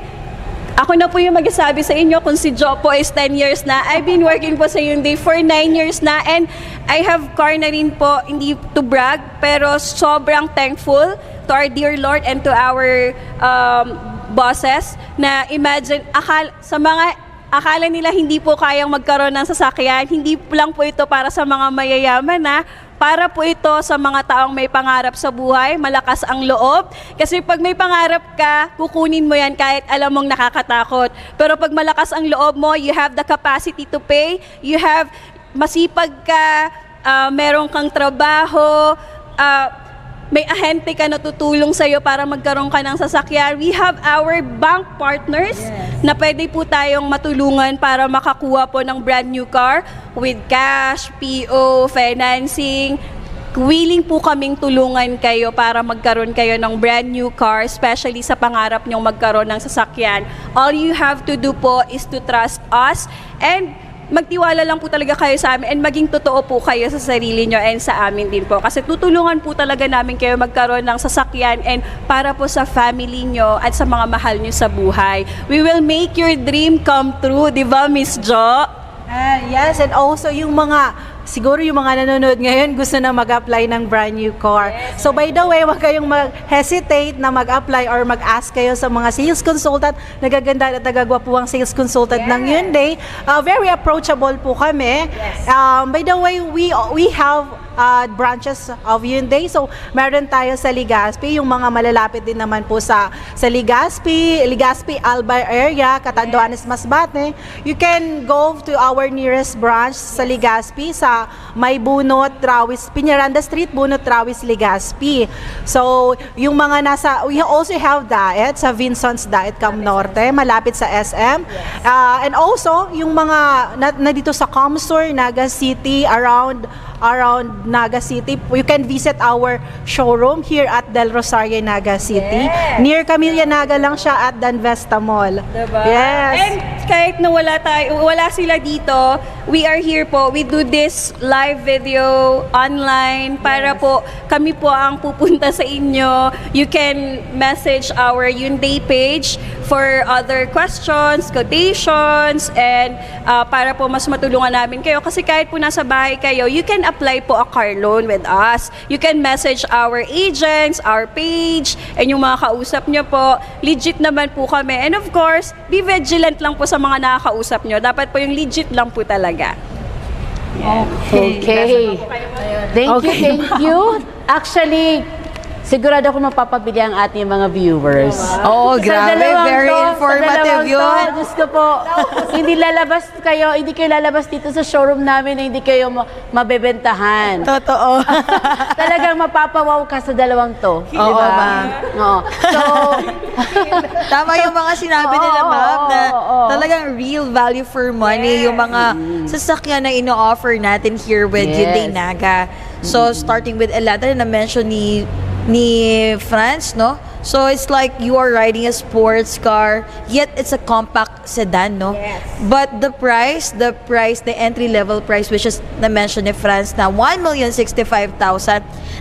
Ako na po yung magsasabi sa inyo kung si Jo po is 10 years na. I've been working po sa Hyundai for 9 years na and I have car na rin po, hindi to brag, pero sobrang thankful to our dear Lord and to our bosses na imagine, akala nila hindi po kayang magkaroon ng sasakyan, hindi lang po ito para sa mga mayayaman na, para po ito sa mga taong may pangarap sa buhay, malakas ang loob. Kasi pag may pangarap ka, kukunin mo yan kahit alam mong nakakatakot. Pero pag malakas ang loob mo, you have the capacity to pay, masipag ka, meron kang trabaho, may ahente ka na tutulong sa'yo para magkaroon ka ng sasakyan. We have our bank partners na pwede po tayong matulungan para makakuha po ng brand new car with cash, PO, financing. Willing po kaming tulungan kayo para magkaroon kayo ng brand new car, especially sa pangarap nyong magkaroon ng sasakyan. All you have to do po is to trust us and magtiwala lang po talaga kayo sa amin and maging totoo po kayo sa sarili nyo and sa amin din po. Kasi tutulungan po talaga namin kayo magkaroon ng sasakyan and para po sa family nyo at sa mga mahal nyo sa buhay. We will make your dream come true, di ba, Miss Jo? Yes, and also yung siguro yung mga nanonood ngayon gusto na mag-apply ng brand new car. So by the way, wag kayong mag-hesitate na mag-apply or mag-ask kayo sa mga sales consultant. Nagaganda at nagagwapuang sales consultant ng Hyundai. Very approachable po kami. By the way, we have branches of Hyundai. So, meron tayo sa Legazpi, yung mga malalapit din naman po sa Legazpi, Alba area, Catanduanes, Masbate. You can go to our nearest branch sa Legazpi, sa May Bunot, Trawis, Piñaranda Street, Bunot, Trawis, Legazpi. So, yung mga we also have Daet sa Vincent's Daet Cam Norte, malapit sa SM. And also, yung mga na dito sa Comsur, Naga City, around Naga City, you can visit our showroom here at Del Rosario, Naga City. Near Camilla Naga lang siya at Danvesta Mall. Diba? Yes. And kahit na wala sila dito, we are here po. We do this live video online para po kami po ang pupunta sa inyo. You can message our Hyundai page for other questions, quotations, and para po mas matulungan namin kayo. Kasi kahit po nasa bahay kayo, you can apply po a car loan with us. You can message our agents, our page, and yung mga kausap nyo po. Legit naman po kami. And of course, be vigilant lang po sa mga nakakausap nyo. Dapat po yung legit lang po talaga. Okay. Thank you. Actually, sigurado ako mapapabili ang ating mga viewers. Oo, grabe. Very informative yun. Diyos ko po, hindi kayo lalabas dito sa showroom namin na hindi kayo mabebentahan. Totoo. Talagang mapapawaw ka sa dalawang to. Oo, diba? ma'am. Oo. So, Tama yung mga sinabi nila, ma'am, na talagang real value for money yung mga sasakyan na ino-offer natin here with Hyundai Naga. So, starting with Elantra na mention ni Franz, no? So it's like you are riding a sports car, yet it's a compact sedan, no? Yes. But the entry level price, which is na-mention ni Franz na 1,065,000,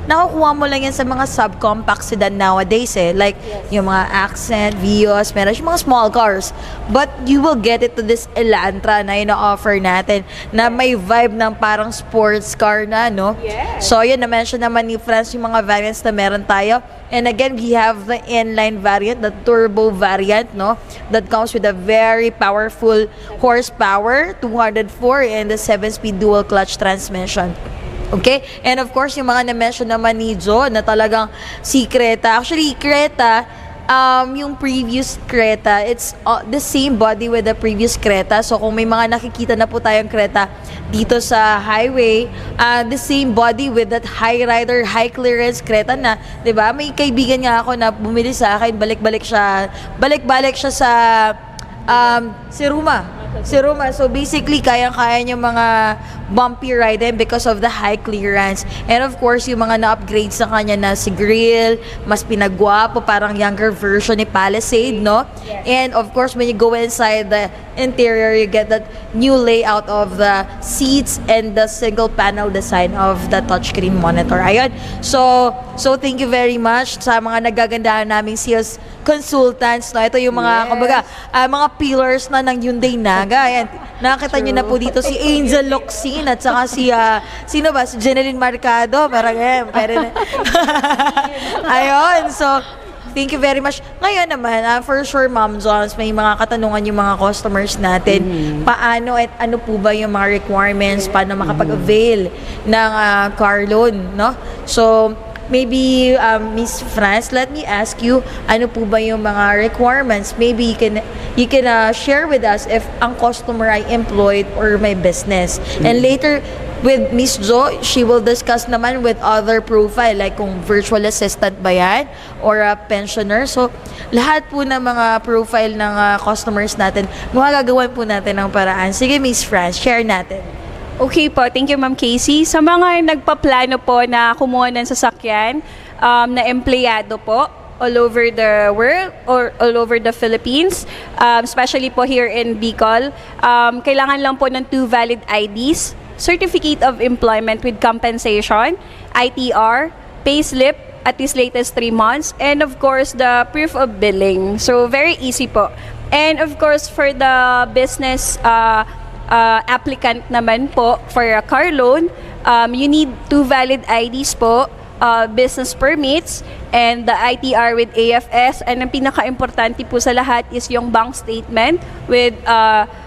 nakukuha mo lang yan sa mga subcompact sedan nowadays, eh. Like yung mga Accent, Vios, meron yung mga small cars. But you will get it to this Elantra na ino-offer natin na may vibe ng parang sports car na, no? Yes. So yun, na-mention naman ni Franz yung mga variants na meron tayo. And again, we have the inline variant, the turbo variant, no? That comes with a very powerful horsepower, 204, and the 7-speed dual clutch transmission. Okay? And of course, yung mga na-mention naman ni Jo na talagang si Creta. Actually, Creta, yung previous Creta, it's the same body with the previous Creta. So kung may mga nakikita na po tayong Creta dito sa highway, the same body with that high rider, high clearance Creta na, 'di ba? May kaibigan nga ako na bumili sa akin, balik-balik siya sa si Ruma. So basically, kayang-kaya niya mga bumpy riding because of the high clearance. And of course, yung mga na-upgrade sa kanya na si grill, mas pinagwapo, parang younger version ni Palisade, no? Yes. And of course, when you go inside the interior, you get that new layout of the seats and the single panel design of the touchscreen monitor. Ayun. So, So thank you very much sa mga nagagandahan naming sales consultants. No? Ito yung mga, kumbaga, mga pillars na ng Hyundai Naga. Ayan, nakita nyo na po dito si Angel Locsin at saka si, sino ba? Si Jeneline Marcado. Parang, ayun, so, thank you very much. Ngayon naman, for sure, Ma'am Johns, may mga katanungan yung mga customers natin. Paano at ano po ba yung mga requirements? Paano makapag-avail ng car loan, no? So, maybe, Miss France, let me ask you, ano po ba yung mga requirements? Maybe you can share with us if ang customer ay employed or may business. And later, with Miss Jo, she will discuss naman with other profile, like kung virtual assistant ba yan or a pensioner. So, lahat po ng mga profile ng customers natin, magagawan po natin ng paraan. Sige, Miss France, share natin. Okay po, thank you Ma'am Casey. Sa mga nagpaplano po na kumuha ng sasakyan na empleyado po all over the world or all over the Philippines, especially po here in Bicol, kailangan lang po ng 2 valid IDs, Certificate of Employment with Compensation, ITR, payslip at least latest 3 months, and of course the proof of billing. So very easy po. And of course for the business applicant naman po for a car loan, you need 2 valid IDs po, business permits, and the ITR with AFS. And ang pinaka-importante po sa lahat is yung bank statement with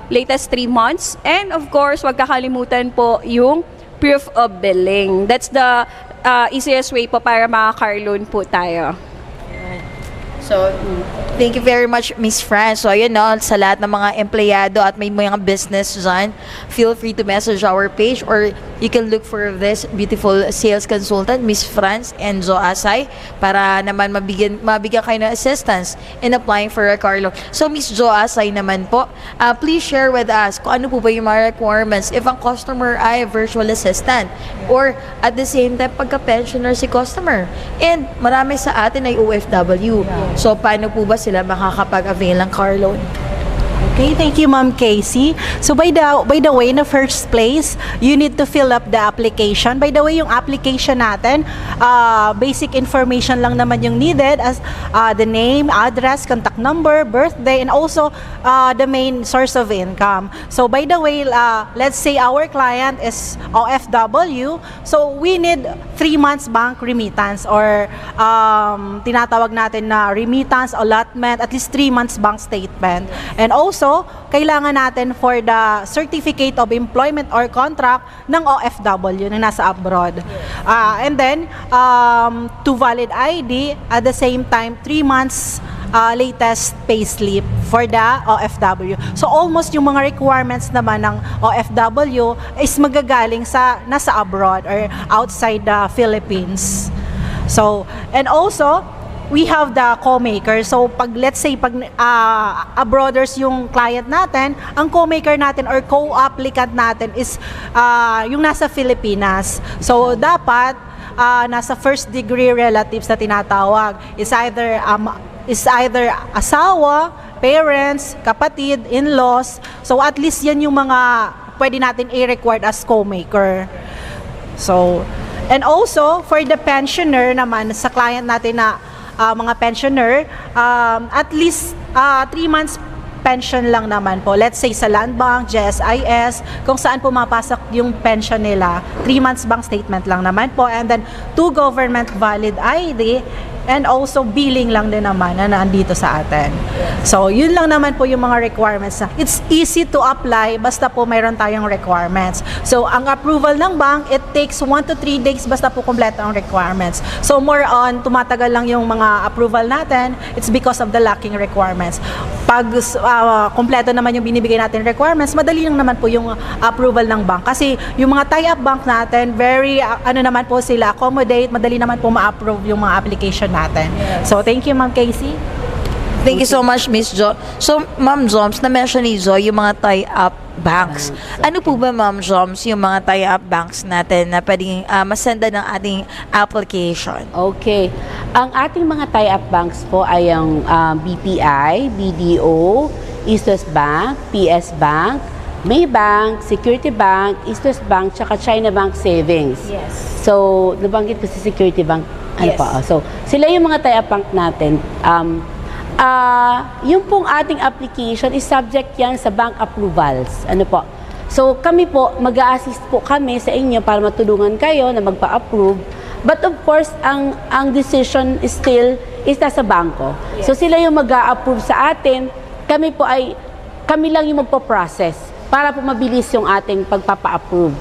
latest 3 months. And of course, wag kakalimutan po yung proof of billing. That's the easiest way po para maka-car loan po tayo. So, thank you very much, Miss Fran. So, ayun, no, sa lahat ng mga empleyado at may mga business dyan, feel free to message our page or you can look for this beautiful sales consultant, Miss Franz and Jo Asay, para naman mabigyan kayo ng assistance in applying for a car loan. So, Miss Jo Asay naman po, please share with us kung ano po ba yung mga requirements if ang customer ay virtual assistant or at the same time, pagka-pensioner si customer. And marami sa atin ay OFW. So, paano po ba sila makakapag-avail ng car loan? Okay, thank you, Ma'am Casey. So by the way, in the first place, you need to fill up the application. By the way, yung application natin, basic information lang naman yung needed as the name, address, contact number, birthday, and also the main source of income. So by the way, let's say our client is OFW, so we need 3 months bank remittance or tinatawag natin na remittance, allotment, at least 3 months bank statement. And also, kailangan natin for the certificate of employment or contract ng OFW na nasa abroad. And then, 2 valid ID, at the same time, 3 months latest payslip for the OFW. So, almost yung mga requirements naman ng OFW is magagaling sa nasa abroad or outside the Philippines. So, and also, we have the co-maker. So, let's say, abroaders yung client natin, ang co-maker natin or co-applicant natin is yung nasa Pilipinas. So, dapat nasa first degree relatives na tinatawag. Is either asawa, parents, kapatid, in-laws. So, at least yan yung mga pwede natin i-record as co-maker. So, and also, for the pensioner naman, sa client natin na mga pensioner, at least 3 months pension lang naman po. Let's say sa Land Bank, GSIS, kung saan po mapasok yung pension nila, 3 months bank statement lang naman po. And then 2 government valid ID and also billing lang din naman na nandito sa atin. So, yun lang naman po yung mga requirements. It's easy to apply basta po mayroon tayong requirements. So, ang approval ng bank, it takes 1 to 3 days basta po kompleto ang requirements. So, more on, tumatagal lang yung mga approval natin, it's because of the lacking requirements. Pag kompleto naman yung binibigay natin requirements, madali lang naman po yung approval ng bank. Kasi yung mga tie-up bank natin, very, naman po sila, accommodate, madali naman po ma-approve yung mga application natin. Yes. So, thank you, Ma'am Casey. Thank you so much, Miss Jo. So, Ma'am Joms, na-mention ni Jo yung mga tie-up banks. Ano po ba, Ma'am Joms, yung mga tie-up banks natin na pwedeng masenda ng ating application? Okay. Ang ating mga tie-up banks po ay ang BPI, BDO, East West Bank, PS Bank, Maybank, Security Bank, East West Bank, tsaka China Bank Savings. Yes. So, nabanggit ko si Security Bank Ano Yes. pa? So, sila yung mga tie-up natin. Yung pong ating application is subject yan sa bank approvals. Ano po? So, kami po, mag-a-assist po kami sa inyo para matulungan kayo na magpa-approve. But of course, ang decision is still nasa bangko. So, sila yung mag-a-approve sa atin. Kami lang yung magpo-process para po mabilis yung ating pagpapa-approve.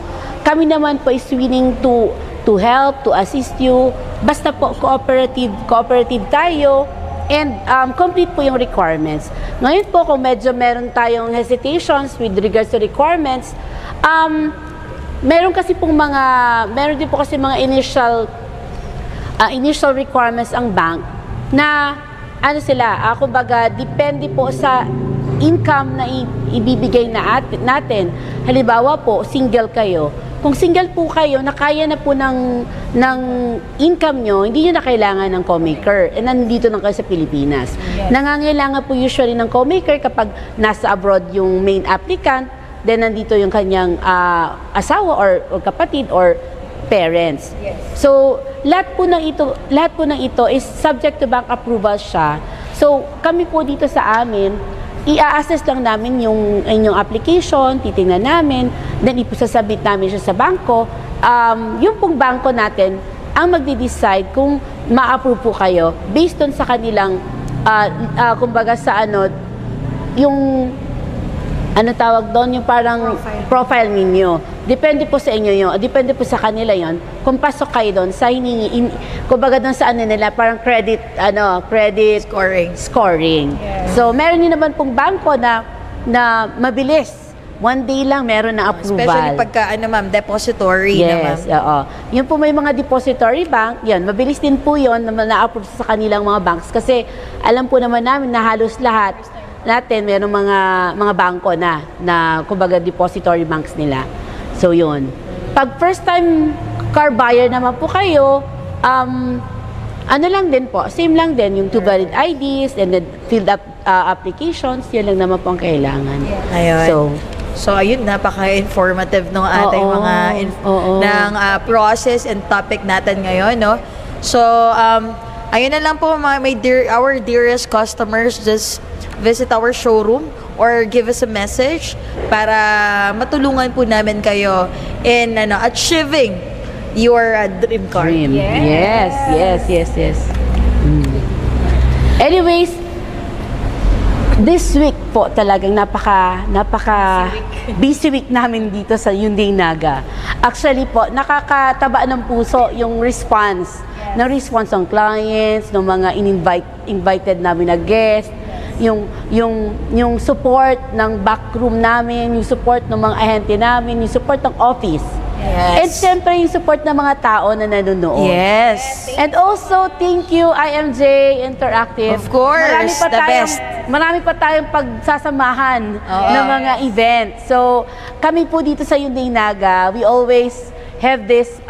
Kami naman po is willing to help, to assist you. Basta po cooperative tayo and complete po yung requirements. Ngayon po kung medyo meron tayong hesitations with regards to requirements, meron din po kasi mga initial requirements ang bank na kumbaga depende po sa income na ibibigay natin. Halimbawa po, single kayo. Kung single po kayo, na kaya na po ng income nyo, hindi nyo na kailangan ng co-maker. And nandito na kayo sa Pilipinas. Yes. Nangangailangan po usually ng co-maker kapag nasa abroad yung main applicant, then nandito yung kanyang asawa or kapatid or parents. Yes. So, lahat po ng ito is subject to bank approval siya. So, kami po dito sa amin, i-assess lang namin yung inyong application, titingnan namin, then ipasasabit namin siya sa bangko. Yung pong bangko natin ang magde-decide kung ma-approve po kayo based on sa kanilang, kumbaga sa yung tawag doon, yung parang profile ninyo. Depende po sa inyo yun, depende po sa kanila yon. Kung pasok kayo doon sa kumbaga doon sa nila, parang credit scoring. Yeah. So, meron din naman pong bangko na mabilis. One day lang meron na approval. Especially pagka, depository na, ma'am. Yes, oo. Yung po may mga depository bank, yan, mabilis din po yun na-approve sa kanilang mga banks. Kasi alam po naman namin na halos lahat natin, meron mga bangko na kumbaga depository banks nila. So, yun. Pag first time car buyer naman po kayo, lang din po, same lang din, yung 2 valid IDs and then filled up applications, yun lang naman po ang kailangan. Yeah. Ayun. So, ayun, napaka-informative ng ating ng process and topic natin ngayon, no? So, ayun na lang po, our dearest customers, just visit our showroom or give us a message para matulungan po namin kayo in achieving your dream car. Yes. Anyways, this week po talagang napaka busy week namin dito sa Hyundai Naga. Actually po, nakakataba ng puso yung response ng clients, ng mga invited namin na guests, yung support ng backroom namin, yung support ng mga ahente namin, yung support ng office. Yes. And syempre yung support ng mga tao na nanonood. Yes. And also, thank you IMJ Interactive. Of course, best. Marami pa tayong pagsasamahan ng mga event. So, kami po dito sa Hyundai Naga, we always have this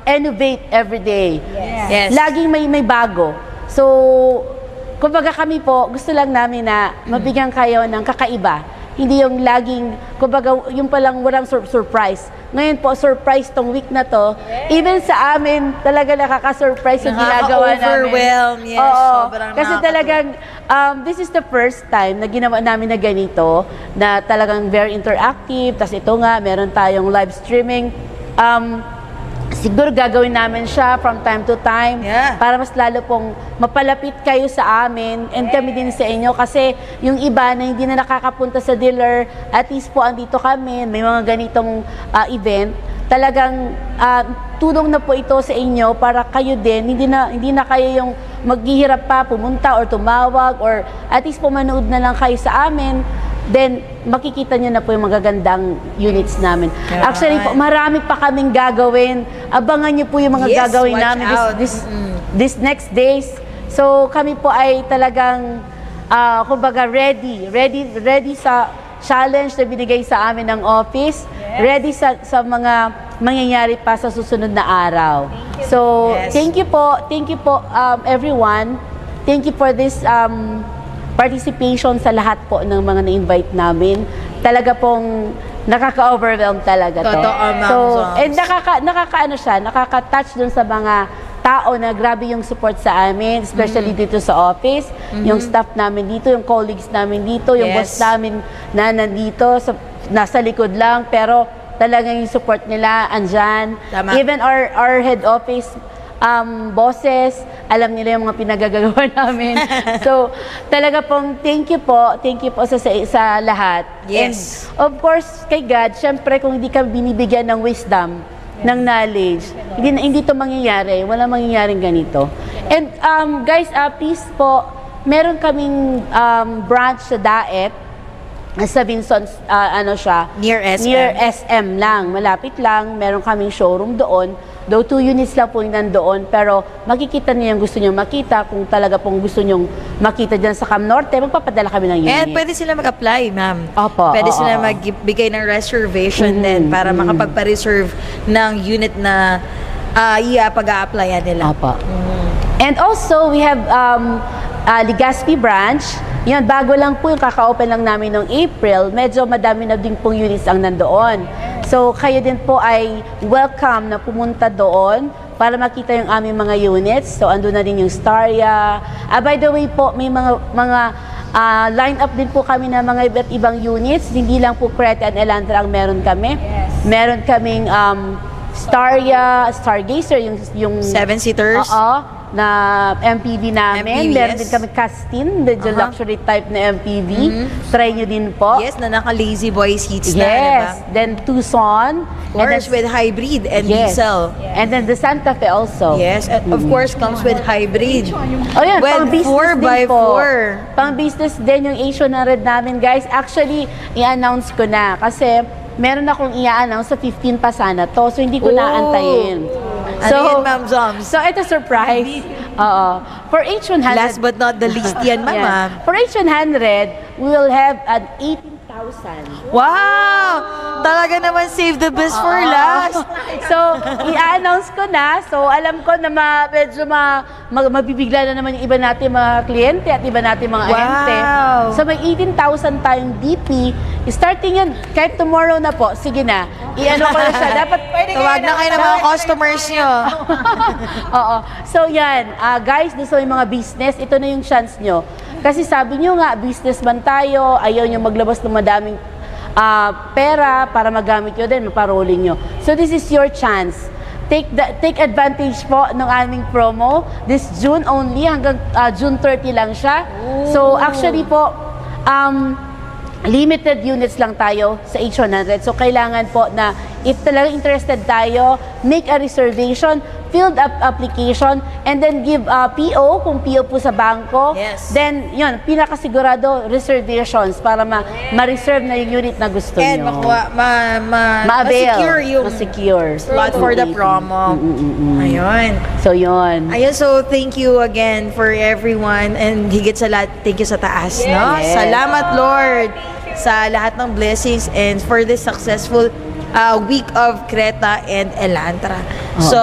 innovate every day. Yes. Laging may bago. So, kumbaga kami po, gusto lang namin na mabigyan kayo ng kakaiba. Hindi yung laging, kumbaga, yung palang walang surprise. Ngayon po, surprise tong week na to. Even sa amin, talaga nakaka-surprise yung ginagawa namin. Nakaka-overwhelm, yes. Sobrang Kasi talagang, this is the first time na ginawa namin na ganito, na talagang very interactive. Tapos ito nga, meron tayong live streaming. Siguro gagawin namin siya from time to time para mas lalo pong mapalapit kayo sa amin and kami din sa inyo kasi yung iba na hindi na nakakapunta sa dealer, at least po andito kami, may mga ganitong event, talagang tulong na po ito sa inyo para kayo din, hindi na kayo yung maghihirap pa pumunta or tumawag or at least po manood na lang kayo sa amin. Then, makikita nyo na po yung magagandang units namin. Actually po, marami pa kaming gagawin. Abangan nyo po yung mga gagawin namin this next days. So, kami po ay talagang, kumbaga, ready sa challenge na binigay sa amin ng office. Ready sa mga mangyayari pa sa susunod na araw. So, thank you po, everyone. Thank you for this participation sa lahat po ng mga na-invite namin. Talaga pong nakaka-overwhelm talaga to. Totoo, ma'am. So, and nakaka-touch dun sa mga tao na grabe yung support sa amin, especially dito sa office, yung staff namin dito, yung colleagues namin dito, yung boss namin na nandito, nasa likod lang, pero talagang yung support nila andyan. Tama. Even our head office bosses, alam nila yung mga pinagagagawa namin. So, talaga pong thank you po sa lahat. Yes. And of course, kay God, syempre kung hindi ka binibigyan ng wisdom, ng knowledge, hindi to mangyayari. Wala mangyayaring ganito. And guys, please po, meron kaming branch sa Daet, sa Vincent's, Near SM. Near SM lang, malapit lang. Meron kaming showroom doon. Though 2 units lang po yung nandoon, pero makikita niyo yung gusto niyo makita. Kung talaga pong gusto niyo makita dyan sa Cam Norte, magpapadala kami ng unit. And pwede sila mag-apply, ma'am. Opo, Pwede oo. sila magbigay ng reservation din para makapagpa-reserve ng unit na pag-a-applyan nila. Opo. And also, we have Legazpi branch. Yan, bago lang po yung kaka-open lang namin noong April. Medyo madami na din pong units ang nandoon. So, kayo din po ay welcome na pumunta doon para makita yung aming mga units. So, andun na din yung Staria. By the way po, may mga line up din po kami ng mga iba't ibang units. Hindi lang po Creta and Elantra ang meron kami. Meron kaming Staria, Stargazer, yung 7-seaters. Oo, na MPV namin. MPV, Meron yes. din kami Castin, medyo luxury type na MPV. Try nyo din po. Yes, na naka-lazy boy seats na, Yes. diba? Then Tucson. Of course, with hybrid and diesel. And then the Santa Fe also. Yes, and of course, comes with hybrid. Oh yan, With pang business 4x4. din po. Pang business din yung A100 namin, guys. Actually, i-announce ko na kasi meron akong i-announce sa 15 pa sana to. So, hindi ko naantayin. Ano yan, Ma'am Zoms? So, ito surprise. Oo. For H100. Last but not the least yan, ma'am. Yeah. For H100, we will have an 18,000. Wow! Talaga naman save the best for last. So, i-announce ko na. So, alam ko na medyo mabibigla na naman yung iba natin mga kliyente at iba natin mga ahente. So, may 18,000 tayong DP. Starting yan, kahit tomorrow na po, sige na. I-ano ko na siya. Dapat Tawag na kayo ng mga customers nyo. Oo. So, yan. Guys, gusto yung mga business, ito na yung chance nyo. Kasi sabi nyo nga, businessman tayo, ayaw nyo maglabas ng madaming pera para magamit nyo din, maparolling nyo. So, this is your chance. Take advantage po ng aming promo. This June only, hanggang June 30 lang siya. So, actually po, limited units lang tayo sa H100. So, kailangan po na if talagang interested tayo, make a reservation, fill the application, and then give PO, kung PO po sa bangko. Yes. Then, yun, pinakasigurado, reservations para ma-reserve na yung unit na gusto And nyo. ma-avail. Ma-secure yung ma-secure. slot for the promo. Ayun. So, yun. Ayun, so thank you again for everyone and higit sa lahat, thank you sa taas, no? Yes. Salamat, Lord, sa lahat ng blessings and for this successful week of Creta and Elantra. So,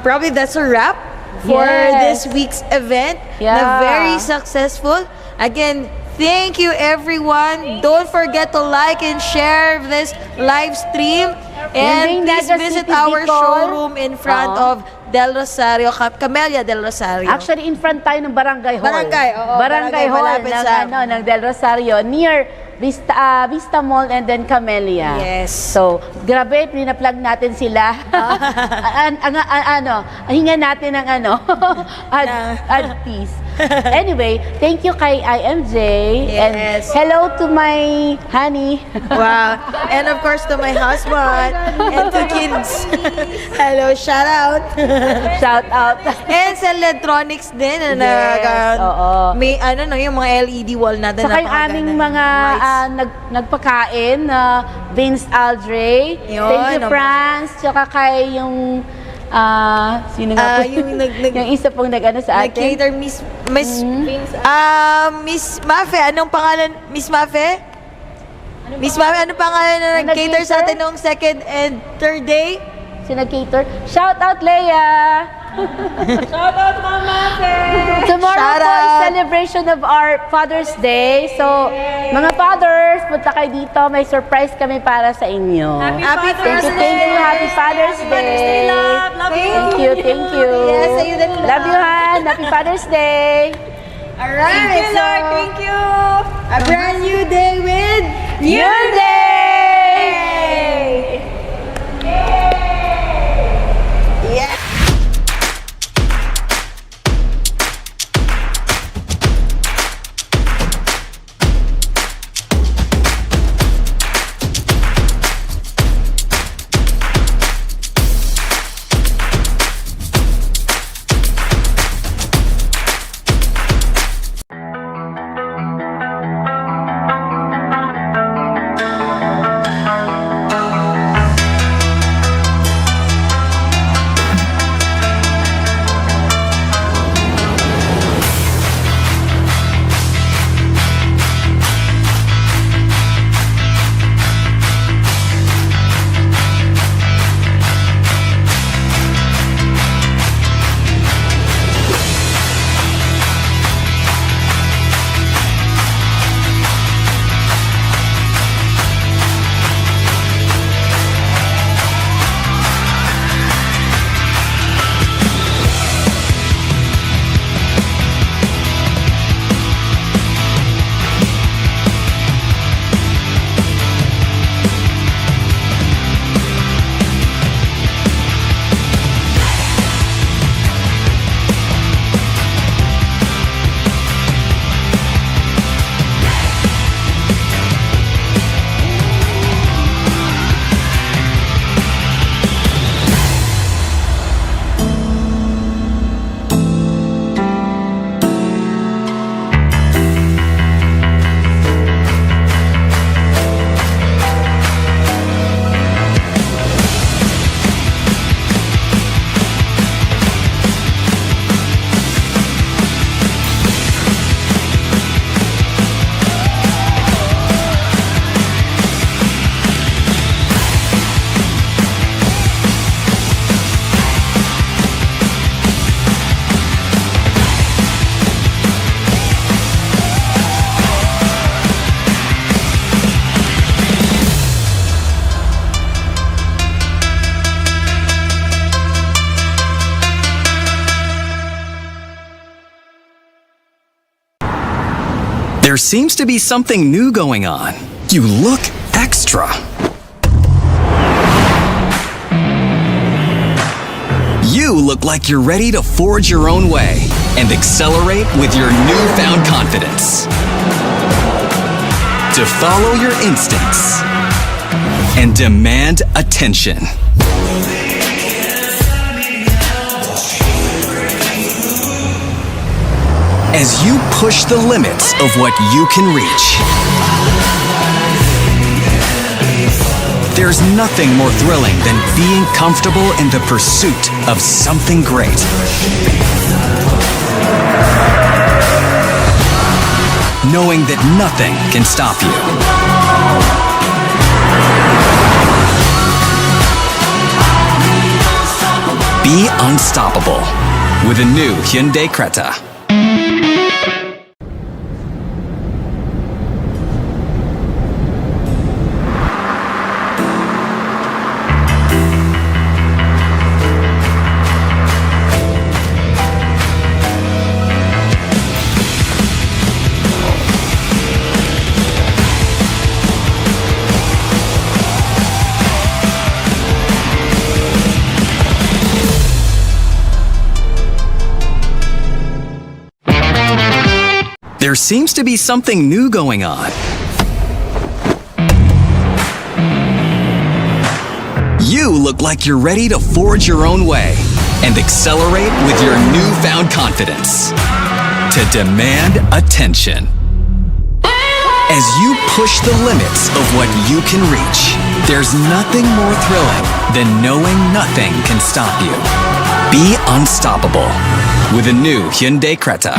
probably that's a wrap for this week's event. Na very successful. Again, thank you everyone. Don't forget to like and share this live stream. And please Naga visit City, our Bicol. showroom in front of Del Rosario, Camellia Del Rosario. Actually, in front tayo ng Barangay Hall. Barangay, oo, Barangay Hall malapit ng, sa- ng Del Rosario, near Vista Mall and then Camellia. Yes. So, grabe, pina-plug natin sila. Hinga natin ng ad piece. Anyway, thank you kay IMJ. And Yes. hello to my honey. Wow. And of course to my husband and to kids. Hello, shout out. Shout out. And sa electronics din na oo. may yung mga LED wall natin. Saka yung aming mga nagpakain na Vince Aldre. Yun, Thank you, naman. France. Tsaka kay yung sino nga po? Yung isa pong nag-ano sa atin. Nag-cater Miss Mafe. Anong pangalan? Miss Mafe? Miss Mafe, anong pangalan na nag-cater sa atin noong second and third day? Si nag-cater. Shout out, Leia! Shout out, Mama Fe! Tomorrow Shout po is out. celebration of our Father's Day. So, mga fathers, punta kayo dito. May surprise kami para sa inyo. Happy Father's Thank you. Happy Father's Day. Love Thank you, thank you. Yes, sa'yo din lang. Love you, Han. Happy Father's Day. Alright, Thank you, Lord. Thank you. a brand new day with Hyundai! Yeah. There seems to be something new going on. You look extra. You look like you're ready to forge your own way and accelerate with your newfound confidence. To follow your instincts and demand attention. As you push the limits of what you can reach. There's nothing more thrilling than being comfortable in the pursuit of something great. Knowing that nothing can stop you. Be unstoppable with a new Hyundai Creta. There seems to be something new going on. You look like you're ready to forge your own way and accelerate with your newfound confidence. To demand attention. As you push the limits of what you can reach, there's nothing more thrilling than knowing nothing can stop you. Be unstoppable with a new Hyundai Creta.